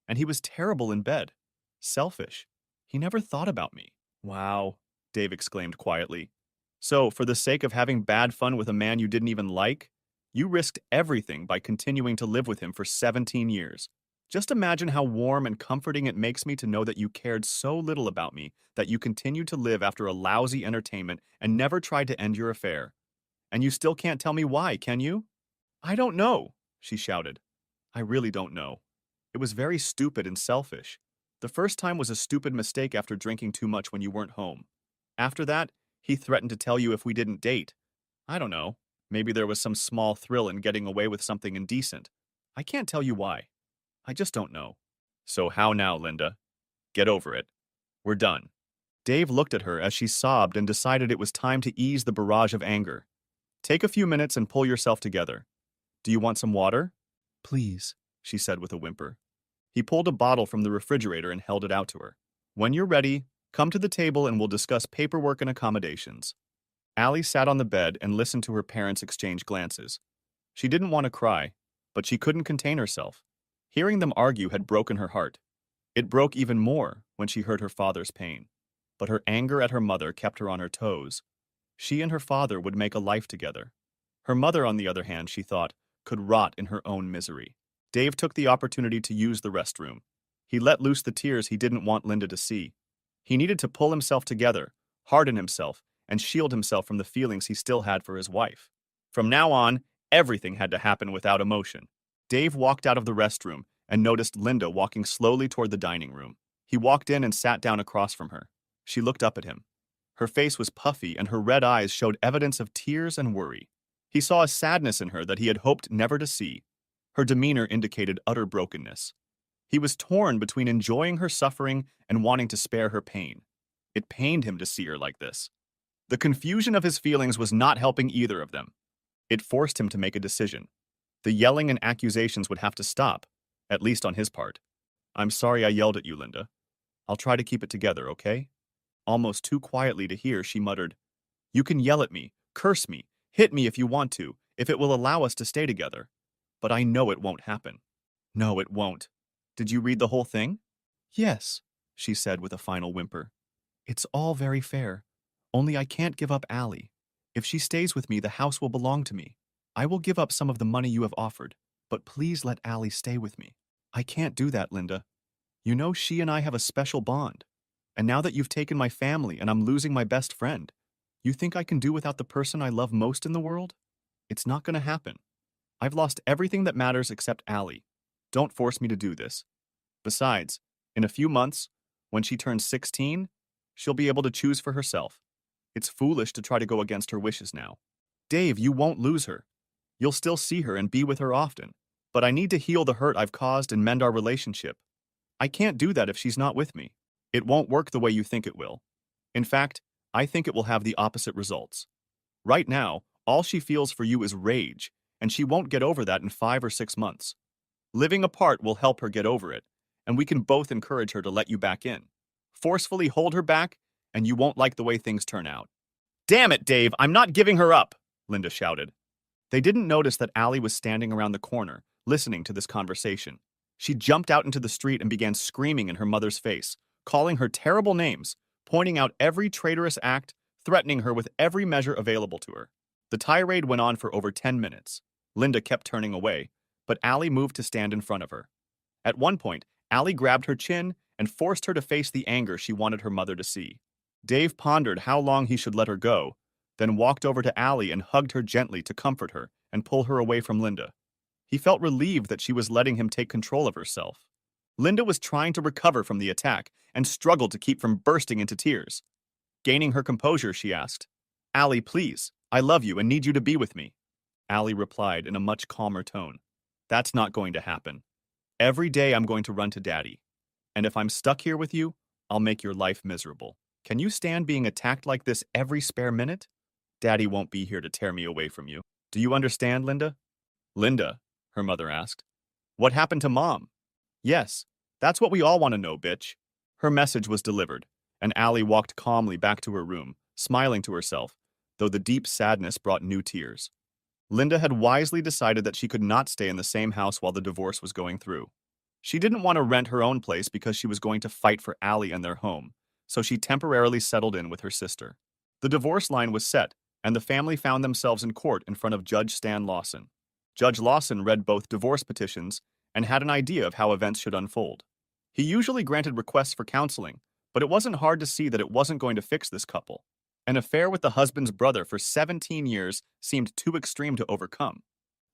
And he was terrible in bed. Selfish. He never thought about me. Wow, Dave exclaimed quietly. So, for the sake of having bad fun with a man you didn't even like, you risked everything by continuing to live with him for 17 years. Just imagine how warm and comforting it makes me to know that you cared so little about me that you continued to live after a lousy entertainment and never tried to end your affair. And you still can't tell me why, can you? I don't know, she shouted. I really don't know. It was very stupid and selfish. The first time was a stupid mistake after drinking too much when you weren't home. After that, he threatened to tell you if we didn't date. I don't know. Maybe there was some small thrill in getting away with something indecent. I can't tell you why. I just don't know. So how now, Linda? Get over it. We're done. Dave looked at her as she sobbed and decided it was time to ease the barrage of anger. Take a few minutes and pull yourself together. Do you want some water? Please, she said with a whimper. He pulled a bottle from the refrigerator and held it out to her. When you're ready, come to the table and we'll discuss paperwork and accommodations. Allie sat on the bed and listened to her parents exchange glances. She didn't want to cry, but she couldn't contain herself. Hearing them argue had broken her heart. It broke even more when she heard her father's pain. But her anger at her mother kept her on her toes. She and her father would make a life together. Her mother, on the other hand, she thought, could rot in her own misery. Dave took the opportunity to use the restroom. He let loose the tears he didn't want Linda to see. He needed to pull himself together, harden himself, and shield himself from the feelings he still had for his wife. From now on, everything had to happen without emotion. Dave walked out of the restroom and noticed Linda walking slowly toward the dining room. He walked in and sat down across from her. She looked up at him. Her face was puffy and her red eyes showed evidence of tears and worry. He saw a sadness in her that he had hoped never to see. Her demeanor indicated utter brokenness. He was torn between enjoying her suffering and wanting to spare her pain. It pained him to see her like this. The confusion of his feelings was not helping either of them. It forced him to make a decision. The yelling and accusations would have to stop, at least on his part. "I'm sorry I yelled at you, Linda. I'll try to keep it together, okay?" Almost too quietly to hear, she muttered, "You can yell at me, curse me, hit me if you want to, if it will allow us to stay together. But I know it won't happen." "No, it won't. Did you read the whole thing?" "Yes," she said with a final whimper. "It's all very fair. Only I can't give up Allie. If she stays with me, the house will belong to me. I will give up some of the money you have offered, but please let Allie stay with me." "I can't do that, Linda. You know she and I have a special bond. And now that you've taken my family and I'm losing my best friend, you think I can do without the person I love most in the world? It's not going to happen. I've lost everything that matters except Allie. Don't force me to do this. Besides, in a few months, when she turns 16, she'll be able to choose for herself. It's foolish to try to go against her wishes now. Dave, you won't lose her. You'll still see her and be with her often. But I need to heal the hurt I've caused and mend our relationship. I can't do that if she's not with me. It won't work the way you think it will. In fact, I think it will have the opposite results. Right now, all she feels for you is rage, and she won't get over that in 5 or 6 months. Living apart will help her get over it, and we can both encourage her to let you back in. Forcefully hold her back, and you won't like the way things turn out." "Damn it, Dave, I'm not giving her up," Linda shouted. They didn't notice that Allie was standing around the corner, listening to this conversation. She jumped out into the street and began screaming in her mother's face, calling her terrible names, pointing out every traitorous act, threatening her with every measure available to her. The tirade went on for over 10 minutes. Linda kept turning away, but Allie moved to stand in front of her. At one point, Allie grabbed her chin and forced her to face the anger she wanted her mother to see. Dave pondered how long he should let her go, then walked over to Allie and hugged her gently to comfort her and pull her away from Linda. He felt relieved that she was letting him take control of herself. Linda was trying to recover from the attack and struggled to keep from bursting into tears. Gaining her composure, she asked, "Allie, please, I love you and need you to be with me." Allie replied in a much calmer tone, "That's not going to happen. Every day I'm going to run to Daddy. And if I'm stuck here with you, I'll make your life miserable. Can you stand being attacked like this every spare minute? Daddy won't be here to tear me away from you. Do you understand, Linda?" "Linda," her mother asked, "what happened to Mom?" "Yes, that's what we all want to know, bitch." Her message was delivered, and Allie walked calmly back to her room, smiling to herself, though the deep sadness brought new tears. Linda had wisely decided that she could not stay in the same house while the divorce was going through. She didn't want to rent her own place because she was going to fight for Allie and their home, so she temporarily settled in with her sister. The divorce line was set, and the family found themselves in court in front of Judge Stan Lawson. Judge Lawson read both divorce petitions and had an idea of how events should unfold. He usually granted requests for counseling, but it wasn't hard to see that it wasn't going to fix this couple. An affair with the husband's brother for 17 years seemed too extreme to overcome.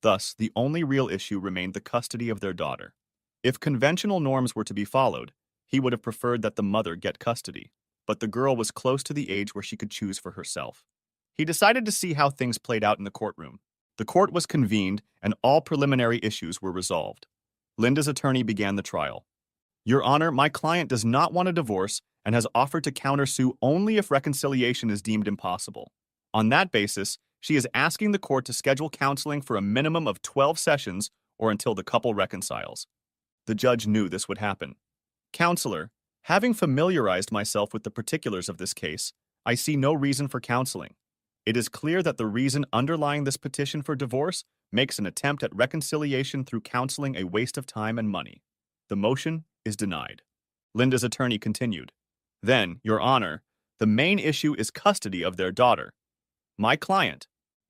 Thus, the only real issue remained the custody of their daughter. If conventional norms were to be followed, he would have preferred that the mother get custody, but the girl was close to the age where she could choose for herself. He decided to see how things played out in the courtroom. The court was convened, and all preliminary issues were resolved. Linda's attorney began the trial. "Your Honor, my client does not want a divorce and has offered to countersue only if reconciliation is deemed impossible. On that basis, she is asking the court to schedule counseling for a minimum of 12 sessions or until the couple reconciles." The judge knew this would happen. "Counselor, Having familiarized myself with the particulars of this case, I see no reason for counseling. It is clear that the reason underlying this petition for divorce makes an attempt at reconciliation through counseling a waste of time and money. The motion is denied. Linda's attorney continued. Then, Your Honor, the main issue is custody of their daughter. My client.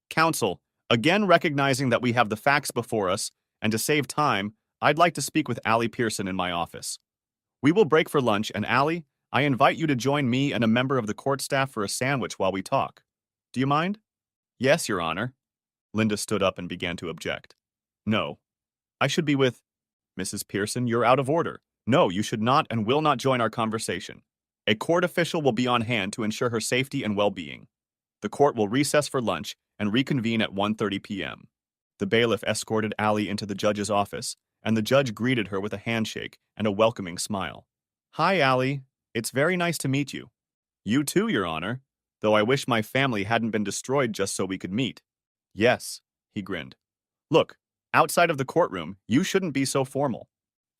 Counsel, again recognizing that we have the facts before us, and to save time, I'd like to speak with Allie Pearson in my office. We will break for lunch, and Allie, I invite you to join me and a member of the court staff for a sandwich while we talk. Do you mind? Yes, Your Honor. Linda stood up and began to object. No. I should be with... Mrs. Pearson, you're out of order. No, you should not and will not join our conversation. A court official will be on hand to ensure her safety and well-being. The court will recess for lunch and reconvene at 1:30 p.m. The bailiff escorted Allie into the judge's office, and the judge greeted her with a handshake and a welcoming smile. Hi, Allie. It's very nice to meet you. You too, Your Honor, though I wish my family hadn't been destroyed just so we could meet. Yes, he grinned. Look, outside of the courtroom, you shouldn't be so formal.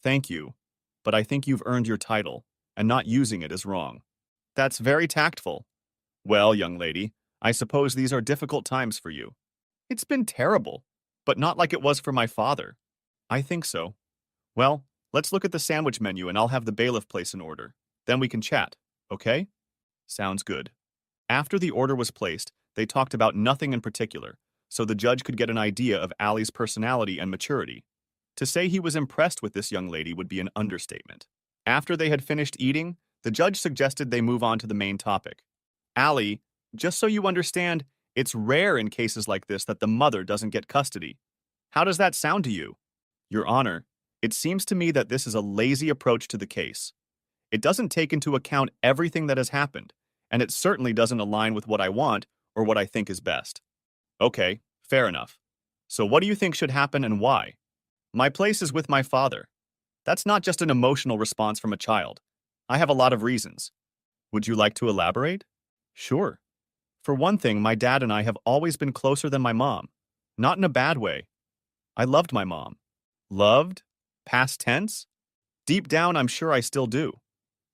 Thank you, but I think you've earned your title, and not using it is wrong. That's very tactful. Well, young lady, I suppose these are difficult times for you. It's been terrible, but not like it was for my father. I think so. Well, let's look at the sandwich menu and I'll have the bailiff place an order. Then we can chat, okay? Sounds good. After the order was placed, they talked about nothing in particular, so the judge could get an idea of Allie's personality and maturity. To say he was impressed with this young lady would be an understatement. After they had finished eating, the judge suggested they move on to the main topic. Allie, just so you understand, it's rare in cases like this that the mother doesn't get custody. How does that sound to you? Your Honor, it seems to me that this is a lazy approach to the case. It doesn't take into account everything that has happened, and it certainly doesn't align with what I want or what I think is best. Okay, fair enough. So what do you think should happen and why? My place is with my father. That's not just an emotional response from a child. I have a lot of reasons. Would you like to elaborate? Sure. For one thing, my dad and I have always been closer than my mom. Not in a bad way. I loved my mom. Loved? Past tense? Deep down, I'm sure I still do.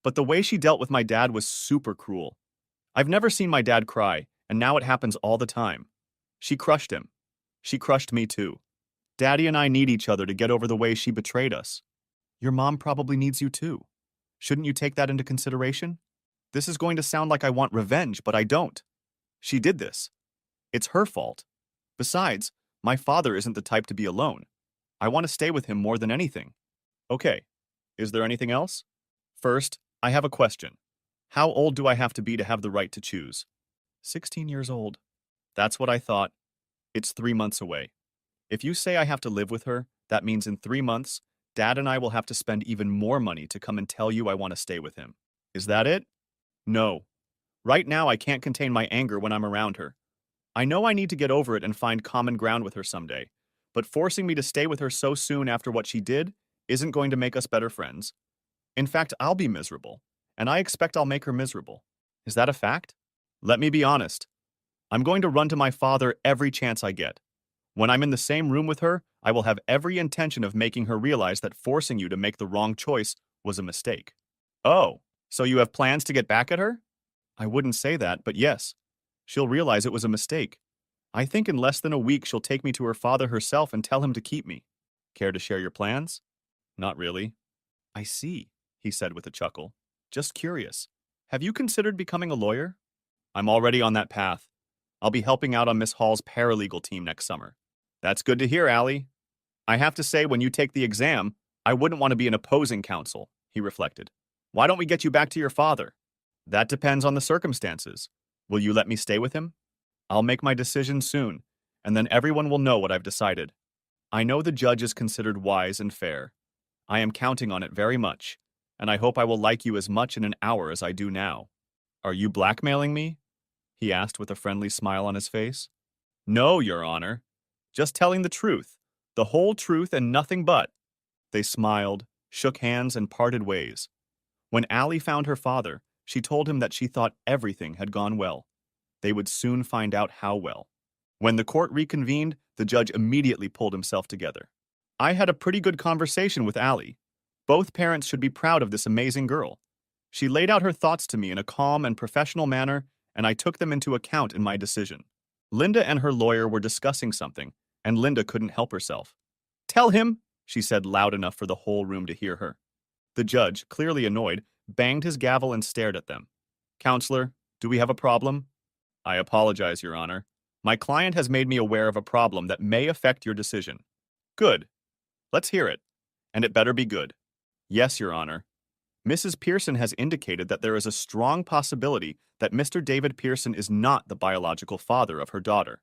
But the way she dealt with my dad was super cruel. I've never seen my dad cry, and now it happens all the time. She crushed him. She crushed me too. Daddy and I need each other to get over the way she betrayed us. Your mom probably needs you too. Shouldn't you take that into consideration? This is going to sound like I want revenge, but I don't. She did this. It's her fault. Besides, my father isn't the type to be alone. I want to stay with him more than anything. Okay, is there anything else? First, I have a question. How old do I have to be to have the right to choose? 16 years old. That's what I thought. It's 3 months away. If you say I have to live with her, that means in 3 months, Dad and I will have to spend even more money to come and tell you I want to stay with him. Is that it? No. Right now, I can't contain my anger when I'm around her. I know I need to get over it and find common ground with her someday, but forcing me to stay with her so soon after what she did isn't going to make us better friends. In fact, I'll be miserable, and I expect I'll make her miserable. Is that a fact? Let me be honest. I'm going to run to my father every chance I get. When I'm in the same room with her, I will have every intention of making her realize that forcing you to make the wrong choice was a mistake. Oh, so you have plans to get back at her? I wouldn't say that, but yes. She'll realize it was a mistake. I think in less than a week she'll take me to her father herself and tell him to keep me. Care to share your plans? Not really. I see, he said with a chuckle. Just curious. Have you considered becoming a lawyer? I'm already on that path. I'll be helping out on Miss Hall's paralegal team next summer. That's good to hear, Allie. I have to say, when you take the exam, I wouldn't want to be an opposing counsel, he reflected. Why don't we get you back to your father? That depends on the circumstances. Will you let me stay with him? I'll make my decision soon, and then everyone will know what I've decided. I know the judge is considered wise and fair. I am counting on it very much, and I hope I will like you as much in an hour as I do now. Are you blackmailing me? He asked with a friendly smile on his face. No, Your Honor. Just telling the truth, the whole truth and nothing but. They smiled, shook hands, and parted ways. When Allie found her father, she told him that she thought everything had gone well. They would soon find out how well. When the court reconvened, the judge immediately pulled himself together. I had a pretty good conversation with Allie. Both parents should be proud of this amazing girl. She laid out her thoughts to me in a calm and professional manner, and I took them into account in my decision. Linda and her lawyer were discussing something, and Linda couldn't help herself. "Tell him," she said loud enough for the whole room to hear her. The judge, clearly annoyed, banged his gavel and stared at them. "Counselor, do we have a problem?" "I apologize, Your Honor. My client has made me aware of a problem that may affect your decision." "Good. Let's hear it. And it better be good." "Yes, Your Honor. Mrs. Pearson has indicated that there is a strong possibility that Mr. David Pearson is not the biological father of her daughter.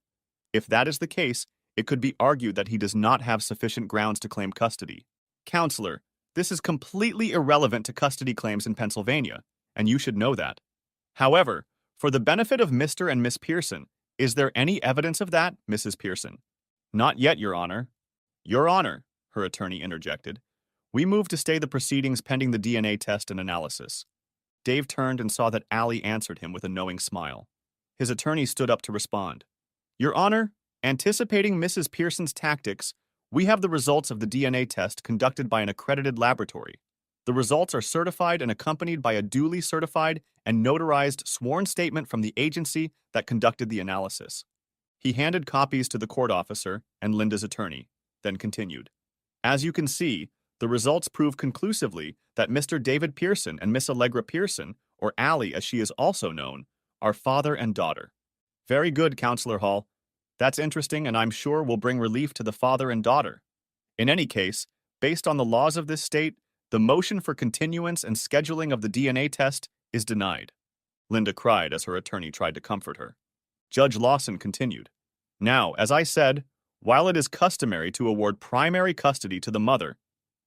If that is the case, it could be argued that he does not have sufficient grounds to claim custody. Counselor, this is completely irrelevant to custody claims in Pennsylvania, and you should know that. However, for the benefit of Mr. and Miss Pearson, is there any evidence of that, Mrs. Pearson?" "Not yet, Your Honor." "Your Honor," her attorney interjected, "we move to stay the proceedings pending the DNA test and analysis." Dave turned and saw that Allie answered him with a knowing smile. His attorney stood up to respond. "Your Honor, anticipating Mrs. Pearson's tactics, we have the results of the DNA test conducted by an accredited laboratory. The results are certified and accompanied by a duly certified and notarized sworn statement from the agency that conducted the analysis." He handed copies to the court officer and Linda's attorney, then continued. "As you can see, the results prove conclusively that Mr. David Pearson and Miss Allegra Pearson, or Allie as she is also known, are father and daughter." "Very good, Counselor Hall. That's interesting and I'm sure will bring relief to the father and daughter. In any case, based on the laws of this state, the motion for continuance and scheduling of the DNA test is denied." Linda cried as her attorney tried to comfort her. Judge Lawson continued. "Now, as I said, while it is customary to award primary custody to the mother,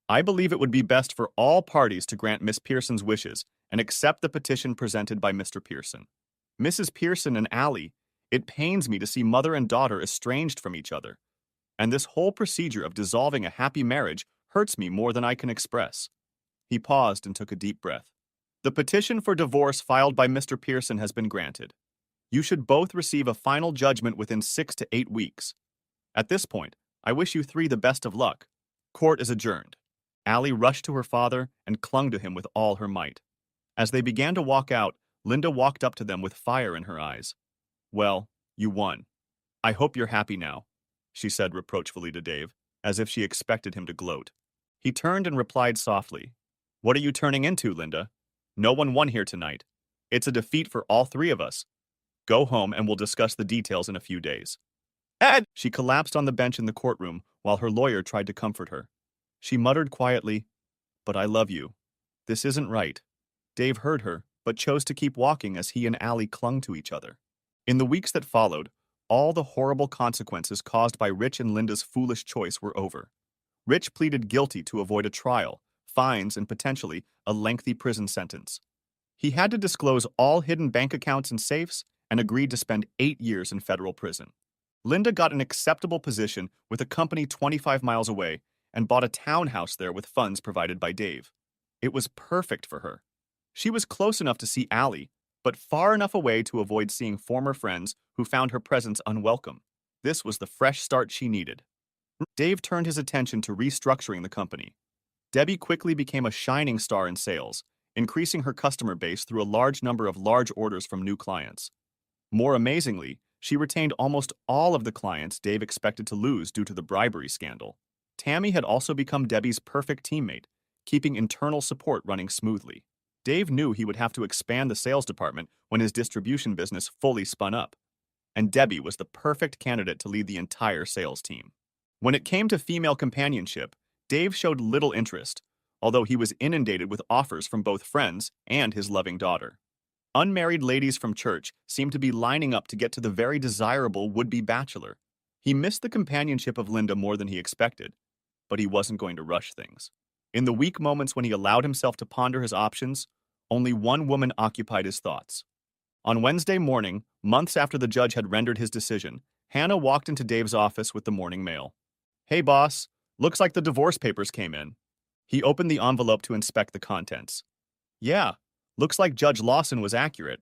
I believe it would be best for all parties to grant Miss Pearson's wishes and accept the petition presented by Mr. Pearson. Mrs. Pearson and Allie, it pains me to see mother and daughter estranged from each other, and this whole procedure of dissolving a happy marriage hurts me more than I can express." He paused and took a deep breath. "The petition for divorce filed by Mr. Pearson has been granted. You should both receive a final judgment within 6 to 8 weeks. At this point, I wish you three the best of luck. Court is adjourned." Allie rushed to her father and clung to him with all her might. As they began to walk out, Linda walked up to them with fire in her eyes. "Well, you won. I hope you're happy now," she said reproachfully to Dave, as if she expected him to gloat. He turned and replied softly, "What are you turning into, Linda? No one won here tonight. It's a defeat for all three of us. Go home and we'll discuss the details in a few days." "Ed!" She collapsed on the bench in the courtroom while her lawyer tried to comfort her. She muttered quietly, "But I love you. This isn't right." Dave heard her, but chose to keep walking as he and Allie clung to each other. In the weeks that followed, all the horrible consequences caused by Rich and Linda's foolish choice were over. Rich pleaded guilty to avoid a trial, fines, and potentially a lengthy prison sentence. He had to disclose all hidden bank accounts and safes and agreed to spend 8 years in federal prison. Linda got an acceptable position with a company 25 miles away and bought a townhouse there with funds provided by Dave. It was perfect for her. She was close enough to see Allie, but far enough away to avoid seeing former friends who found her presence unwelcome. This was the fresh start she needed. Dave turned his attention to restructuring the company. Debbie quickly became a shining star in sales, increasing her customer base through a large number of large orders from new clients. More amazingly, she retained almost all of the clients Dave expected to lose due to the bribery scandal. Tammy had also become Debbie's perfect teammate, keeping internal support running smoothly. Dave knew he would have to expand the sales department when his distribution business fully spun up, and Debbie was the perfect candidate to lead the entire sales team. When it came to female companionship, Dave showed little interest, although he was inundated with offers from both friends and his loving daughter. Unmarried ladies from church seemed to be lining up to get to the very desirable would-be bachelor. He missed the companionship of Linda more than he expected, but he wasn't going to rush things. In the weak moments when he allowed himself to ponder his options, only one woman occupied his thoughts. On Wednesday morning, months after the judge had rendered his decision, Hannah walked into Dave's office with the morning mail. "Hey, boss. Looks like the divorce papers came in." He opened the envelope to inspect the contents. "Yeah, looks like Judge Lawson was accurate.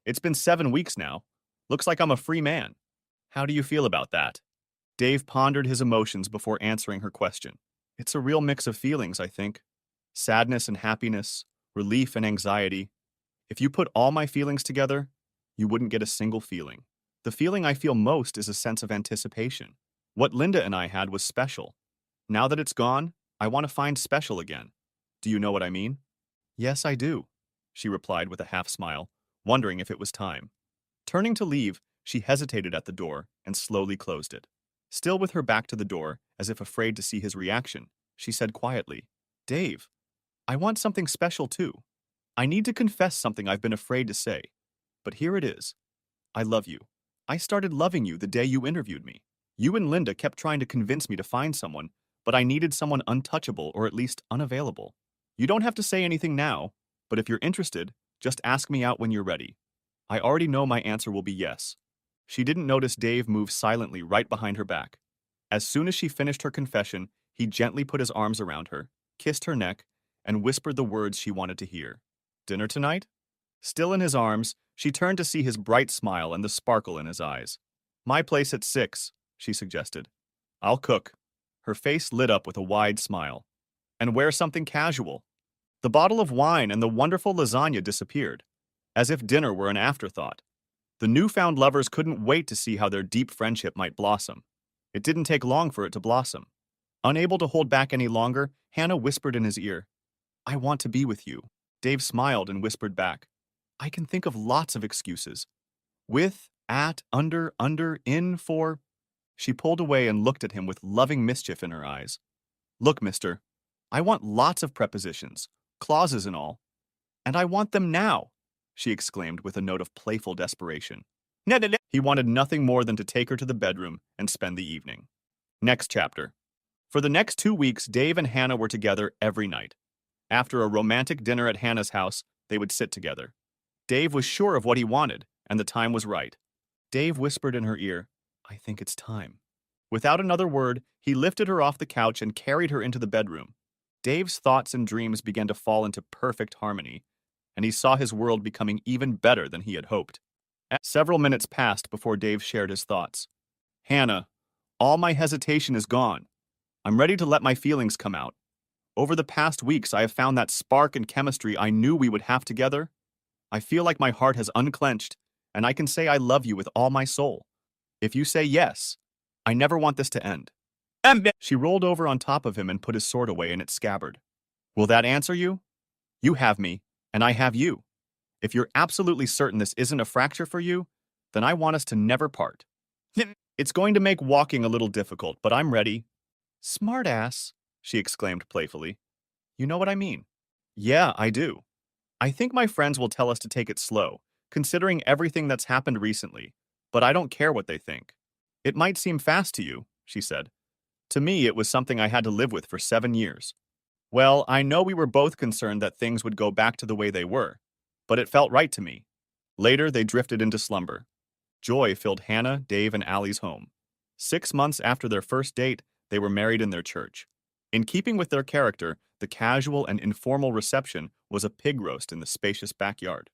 It's been 7 weeks now. Looks like I'm a free man. How do you feel about that?" Dave pondered his emotions before answering her question. "It's a real mix of feelings, I think. Sadness and happiness, relief and anxiety. If you put all my feelings together, you wouldn't get a single feeling. The feeling I feel most is a sense of anticipation. What Linda and I had was special. Now that it's gone, I want to find special again. Do you know what I mean? Yes, I do, she replied with a half smile, wondering if it was time. Turning to leave, she hesitated at the door and slowly closed it. Still with her back to the door, as if afraid to see his reaction, she said quietly, Dave, I want something special too. I need to confess something I've been afraid to say. But here it is. I love you. I started loving you the day you interviewed me. You and Linda kept trying to convince me to find someone, but I needed someone untouchable or at least unavailable. You don't have to say anything now, but if you're interested, just ask me out when you're ready. I already know my answer will be yes. She didn't notice Dave move silently right behind her back. As soon as she finished her confession, he gently put his arms around her, kissed her neck, and whispered the words she wanted to hear. Dinner tonight? Still in his arms, she turned to see his bright smile and the sparkle in his eyes. My place at 6, she suggested. I'll cook. Her face lit up with a wide smile. And wear something casual. The bottle of wine and the wonderful lasagna disappeared, as if dinner were an afterthought. The newfound lovers couldn't wait to see how their deep friendship might blossom. It didn't take long for it to blossom. Unable to hold back any longer, Hannah whispered in his ear, I want to be with you. Dave smiled and whispered back, I can think of lots of excuses. With, at, under, in, for. She pulled away and looked at him with loving mischief in her eyes. Look, mister, I want lots of prepositions, clauses and all. And I want them now, she exclaimed with a note of playful desperation. He wanted nothing more than to take her to the bedroom and spend the evening. Next chapter. For the next 2 weeks, Dave and Hannah were together every night. After a romantic dinner at Hannah's house, they would sit together. Dave was sure of what he wanted, and the time was right. Dave whispered in her ear, I think it's time. Without another word, he lifted her off the couch and carried her into the bedroom. Dave's thoughts and dreams began to fall into perfect harmony, and he saw his world becoming even better than he had hoped. Several minutes passed before Dave shared his thoughts. Hannah, all my hesitation is gone. I'm ready to let my feelings come out. Over the past weeks, I have found that spark and chemistry I knew we would have together. I feel like my heart has unclenched, and I can say I love you with all my soul. If you say yes, I never want this to end. She rolled over on top of him and put his sword away in its scabbard. Will that answer you? You have me, and I have you. If you're absolutely certain this isn't a fracture for you, then I want us to never part. It's going to make walking a little difficult, but I'm ready. Smartass, she exclaimed playfully. You know what I mean? Yeah, I do. I think my friends will tell us to take it slow, considering everything that's happened recently, but I don't care what they think. It might seem fast to you, she said. To me, it was something I had to live with for 7 years. Well, I know we were both concerned that things would go back to the way they were, but it felt right to me. Later, they drifted into slumber. Joy filled Hannah, Dave, and Allie's home. 6 months after their first date, they were married in their church. In keeping with their character, the casual and informal reception was a pig roast in the spacious backyard.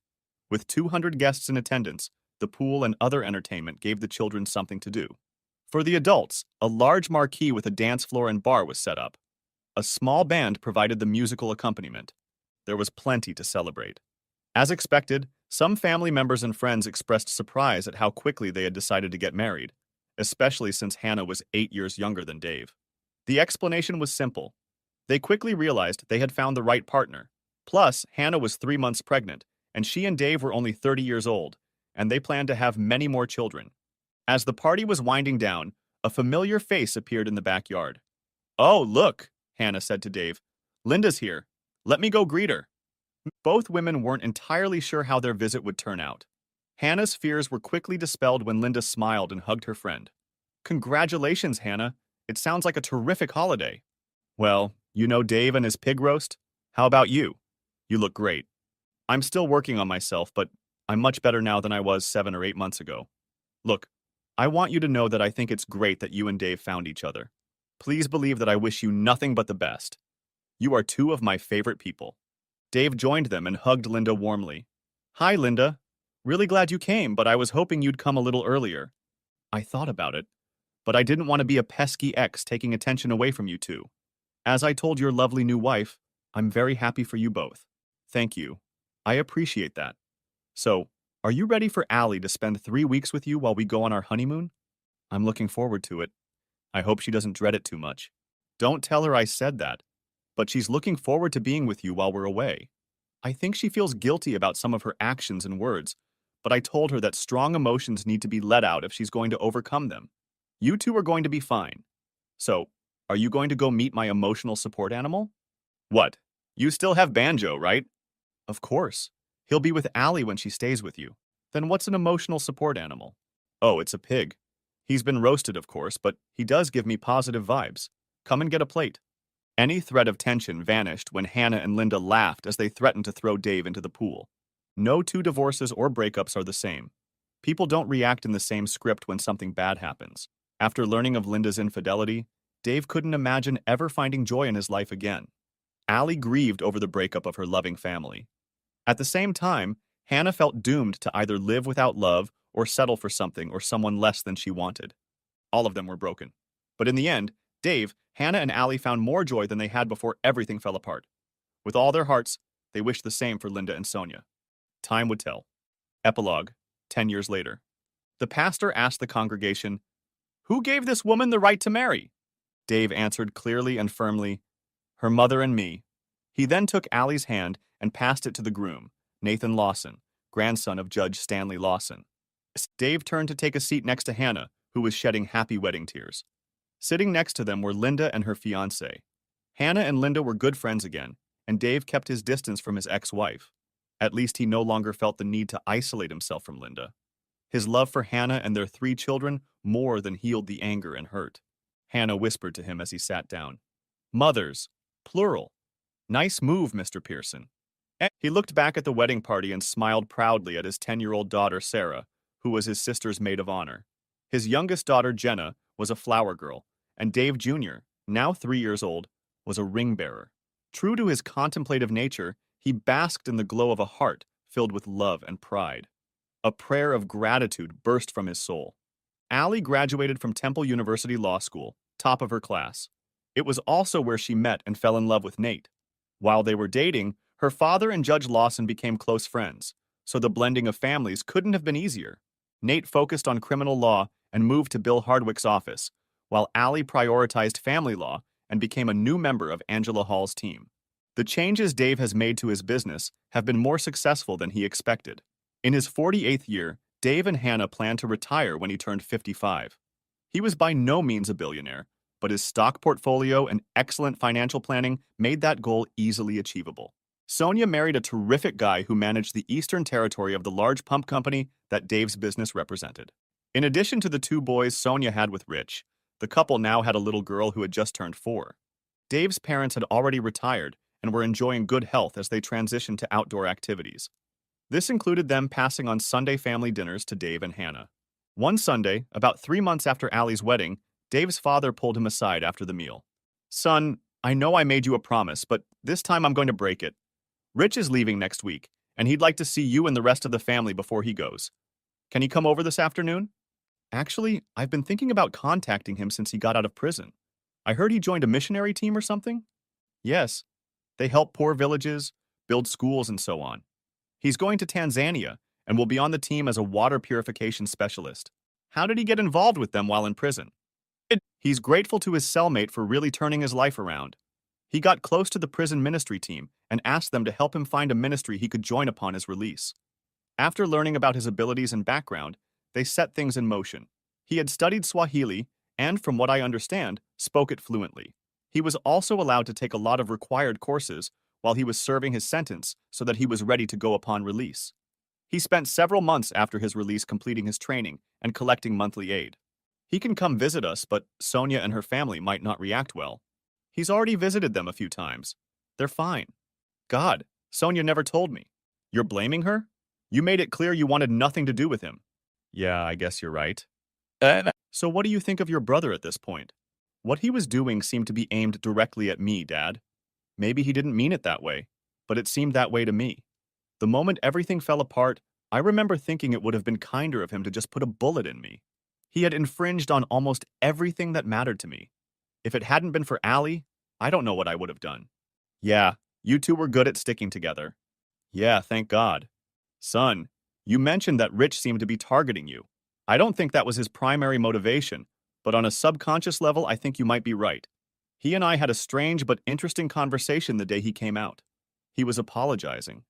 With 200 guests in attendance, the pool and other entertainment gave the children something to do. For the adults, a large marquee with a dance floor and bar was set up. A small band provided the musical accompaniment. There was plenty to celebrate. As expected, some family members and friends expressed surprise at how quickly they had decided to get married, especially since Hannah was 8 years younger than Dave. The explanation was simple. They quickly realized they had found the right partner. Plus, Hannah was 3 months pregnant, and she and Dave were only 30 years old, and they planned to have many more children. As the party was winding down, a familiar face appeared in the backyard. Oh, look, Hannah said to Dave. Linda's here. Let me go greet her. Both women weren't entirely sure how their visit would turn out. Hannah's fears were quickly dispelled when Linda smiled and hugged her friend. Congratulations, Hannah. It sounds like a terrific holiday. Well, you know Dave and his pig roast? How about you? You look great. I'm still working on myself, but I'm much better now than I was 7 or 8 months ago. Look, I want you to know that I think it's great that you and Dave found each other. Please believe that I wish you nothing but the best. You are 2 of my favorite people. Dave joined them and hugged Linda warmly. Hi, Linda. Really glad you came, but I was hoping you'd come a little earlier. I thought about it, but I didn't want to be a pesky ex taking attention away from you two. As I told your lovely new wife, I'm very happy for you both. Thank you. I appreciate that. So, are you ready for Allie to spend 3 weeks with you while we go on our honeymoon? I'm looking forward to it. I hope she doesn't dread it too much. Don't tell her I said that, but she's looking forward to being with you while we're away. I think she feels guilty about some of her actions and words, but I told her that strong emotions need to be let out if she's going to overcome them. You two are going to be fine. So, are you going to go meet my emotional support animal? What? You still have Banjo, right? Of course. He'll be with Allie when she stays with you. Then what's an emotional support animal? Oh, it's a pig. He's been roasted, of course, but he does give me positive vibes. Come and get a plate. Any threat of tension vanished when Hannah and Linda laughed as they threatened to throw Dave into the pool. No two divorces or breakups are the same. People don't react in the same script when something bad happens. After learning of Linda's infidelity, Dave couldn't imagine ever finding joy in his life again. Allie grieved over the breakup of her loving family. At the same time, Hannah felt doomed to either live without love or settle for something or someone less than she wanted. All of them were broken. But in the end, Dave, Hannah, and Allie found more joy than they had before everything fell apart. With all their hearts, they wished the same for Linda and Sonia. Time would tell. Epilogue, 10 years later. The pastor asked the congregation, "Who gave this woman the right to marry?" Dave answered clearly and firmly, "Her mother and me." He then took Allie's hand and passed it to the groom, Nathan Lawson, grandson of Judge Stanley Lawson. Dave turned to take a seat next to Hannah, who was shedding happy wedding tears. Sitting next to them were Linda and her fiancé. Hannah and Linda were good friends again, and Dave kept his distance from his ex-wife. At least he no longer felt the need to isolate himself from Linda. His love for Hannah and their 3 children more than healed the anger and hurt. Hannah whispered to him as he sat down, "Mothers, plural. Nice move, Mr. Pearson." He looked back at the wedding party and smiled proudly at his 10-year-old daughter, Sarah, who was his sister's maid of honor. His youngest daughter, Jenna, was a flower girl, and Dave Jr., now 3 years old, was a ring bearer. True to his contemplative nature, he basked in the glow of a heart filled with love and pride. A prayer of gratitude burst from his soul. Allie graduated from Temple University Law School, top of her class. It was also where she met and fell in love with Nate. While they were dating, her father and Judge Lawson became close friends, so the blending of families couldn't have been easier. Nate focused on criminal law and moved to Bill Hardwick's office, while Allie prioritized family law and became a new member of Angela Hall's team. The changes Dave has made to his business have been more successful than he expected. In his 48th year, Dave and Hannah planned to retire when he turned 55. He was by no means a billionaire, but his stock portfolio and excellent financial planning made that goal easily achievable. Sonia married a terrific guy who managed the eastern territory of the large pump company that Dave's business represented. In addition to the 2 boys Sonia had with Rich, the couple now had a little girl who had just turned 4. Dave's parents had already retired and were enjoying good health as they transitioned to outdoor activities. This included them passing on Sunday family dinners to Dave and Hannah. One Sunday, about 3 months after Allie's wedding, Dave's father pulled him aside after the meal. "Son, I know I made you a promise, but this time I'm going to break it. Rich is leaving next week, and he'd like to see you and the rest of the family before he goes. Can he come over this afternoon?" "Actually, I've been thinking about contacting him since he got out of prison. I heard he joined a missionary team or something?" "Yes. They help poor villages, build schools, and so on. He's going to Tanzania and will be on the team as a water purification specialist." "How did he get involved with them while in prison?" "He's grateful to his cellmate for really turning his life around. He got close to the prison ministry team and asked them to help him find a ministry he could join upon his release. After learning about his abilities and background, they set things in motion. He had studied Swahili and, from what I understand, spoke it fluently. He was also allowed to take a lot of required courses while he was serving his sentence so that he was ready to go upon release. He spent several months after his release completing his training and collecting monthly aid. He can come visit us, but Sonia and her family might not react well. He's already visited them a few times. They're fine." "God, Sonia never told me." "You're blaming her? You made it clear you wanted nothing to do with him." "Yeah, I guess you're right." "So what do you think of your brother at this point?" "What he was doing seemed to be aimed directly at me, Dad. Maybe he didn't mean it that way, but it seemed that way to me. The moment everything fell apart, I remember thinking it would have been kinder of him to just put a bullet in me. He had infringed on almost everything that mattered to me. If it hadn't been for Allie, I don't know what I would have done." "Yeah, you two were good at sticking together." Yeah, thank God. Son, you mentioned that Rich seemed to be targeting you. I don't think that was his primary motivation, but on a subconscious level, I think you might be right. He and I had a strange but interesting conversation the day he came out. He was apologizing,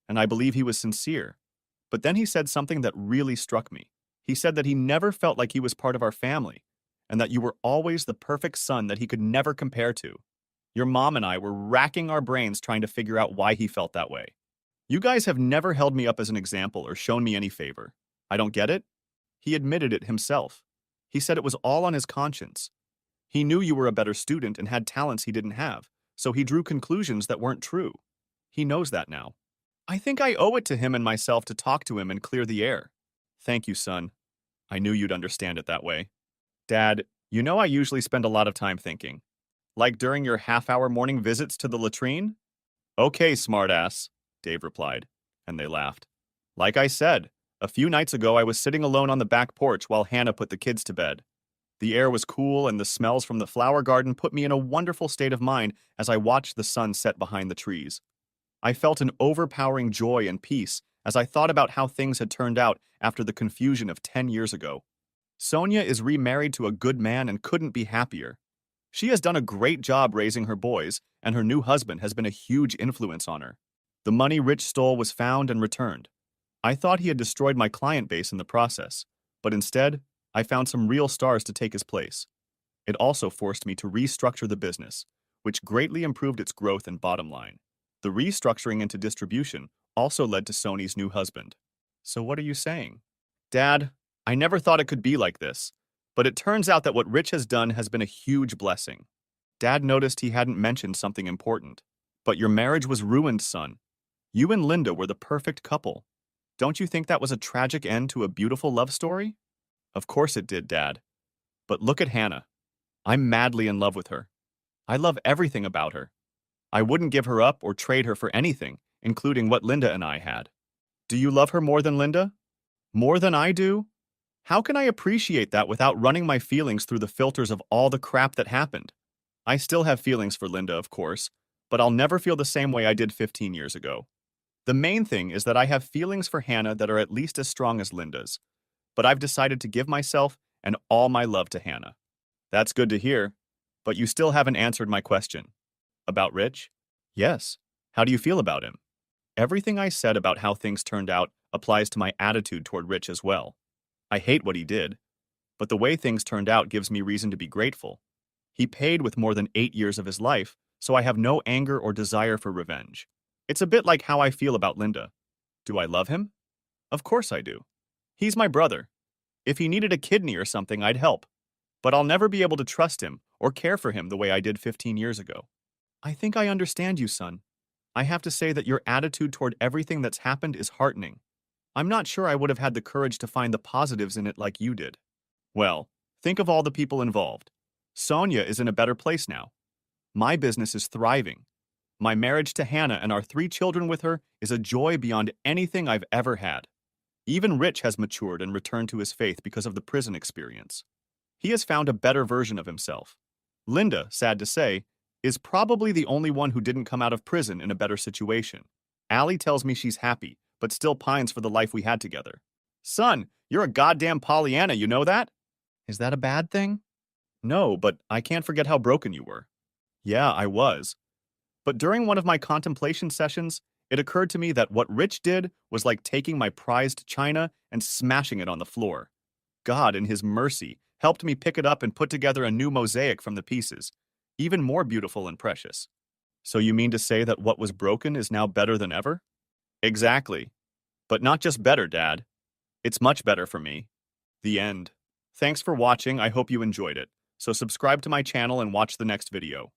and I believe he was sincere. But then he said something that really struck me. He said that he never felt like he was part of our family, and that you were always the perfect son that he could never compare to. Your mom and I were racking our brains trying to figure out why he felt that way. You guys have never held me up as an example or shown me any favor. I don't get it? He admitted it himself. He said it was all on his conscience. He knew you were a better student and had talents he didn't have, so he drew conclusions that weren't true. He knows that now. I think I owe it to him and myself to talk to him and clear the air. Thank you, son. I knew you'd understand it that way. Dad, you know I usually spend a lot of time thinking. Like during your half-hour morning visits to the latrine? Okay, smartass, Dave replied, and they laughed. Like I said, a few nights ago I was sitting alone on the back porch while Hannah put the kids to bed. The air was cool and the smells from the flower garden put me in a wonderful state of mind as I watched the sun set behind the trees. I felt an overpowering joy and peace as I thought about how things had turned out after the confusion of 10 years ago. Sonia is remarried to a good man and couldn't be happier. She has done a great job raising her boys, and her new husband has been a huge influence on her. The money Rich stole was found and returned. I thought he had destroyed my client base in the process, but instead, I found some real stars to take his place. It also forced me to restructure the business, which greatly improved its growth and bottom line. The restructuring into distribution also led to Sony's new husband. So what are you saying? Dad, I never thought it could be like this, but it turns out that what Rich has done has been a huge blessing. Dad noticed he hadn't mentioned something important. But your marriage was ruined, son. You and Linda were the perfect couple. Don't you think that was a tragic end to a beautiful love story? Of course it did, Dad. But look at Hannah. I'm madly in love with her. I love everything about her. I wouldn't give her up or trade her for anything, including what Linda and I had. Do you love her more than Linda? More than I do? How can I appreciate that without running my feelings through the filters of all the crap that happened? I still have feelings for Linda, of course, but I'll never feel the same way I did 15 years ago. The main thing is that I have feelings for Hannah that are at least as strong as Linda's, but I've decided to give myself and all my love to Hannah. That's good to hear, but you still haven't answered my question. About Rich? Yes. How do you feel about him? Everything I said about how things turned out applies to my attitude toward Rich as well. I hate what he did, but the way things turned out gives me reason to be grateful. He paid with more than 8 years of his life, so I have no anger or desire for revenge. It's a bit like how I feel about Linda. Do I love him? Of course I do. He's my brother. If he needed a kidney or something, I'd help. But I'll never be able to trust him or care for him the way I did 15 years ago. I think I understand you, son. I have to say that your attitude toward everything that's happened is heartening. I'm not sure I would have had the courage to find the positives in it like you did. Well, think of all the people involved. Sonia is in a better place now. My business is thriving. My marriage to Hannah and our 3 children with her is a joy beyond anything I've ever had. Even Rich has matured and returned to his faith because of the prison experience. He has found a better version of himself. Linda, sad to say, is probably the only one who didn't come out of prison in a better situation. Allie tells me she's happy, but still pines for the life we had together. Son, you're a goddamn Pollyanna, you know that? Is that a bad thing? No, but I can't forget how broken you were. Yeah, I was. But during one of my contemplation sessions, it occurred to me that what Rich did was like taking my prized china and smashing it on the floor. God, in his mercy, helped me pick it up and put together a new mosaic from the pieces, even more beautiful and precious. So you mean to say that what was broken is now better than ever? Exactly. But not just better, Dad. It's much better for me. The end. Thanks for watching. I hope you enjoyed it. So subscribe to my channel and watch the next video.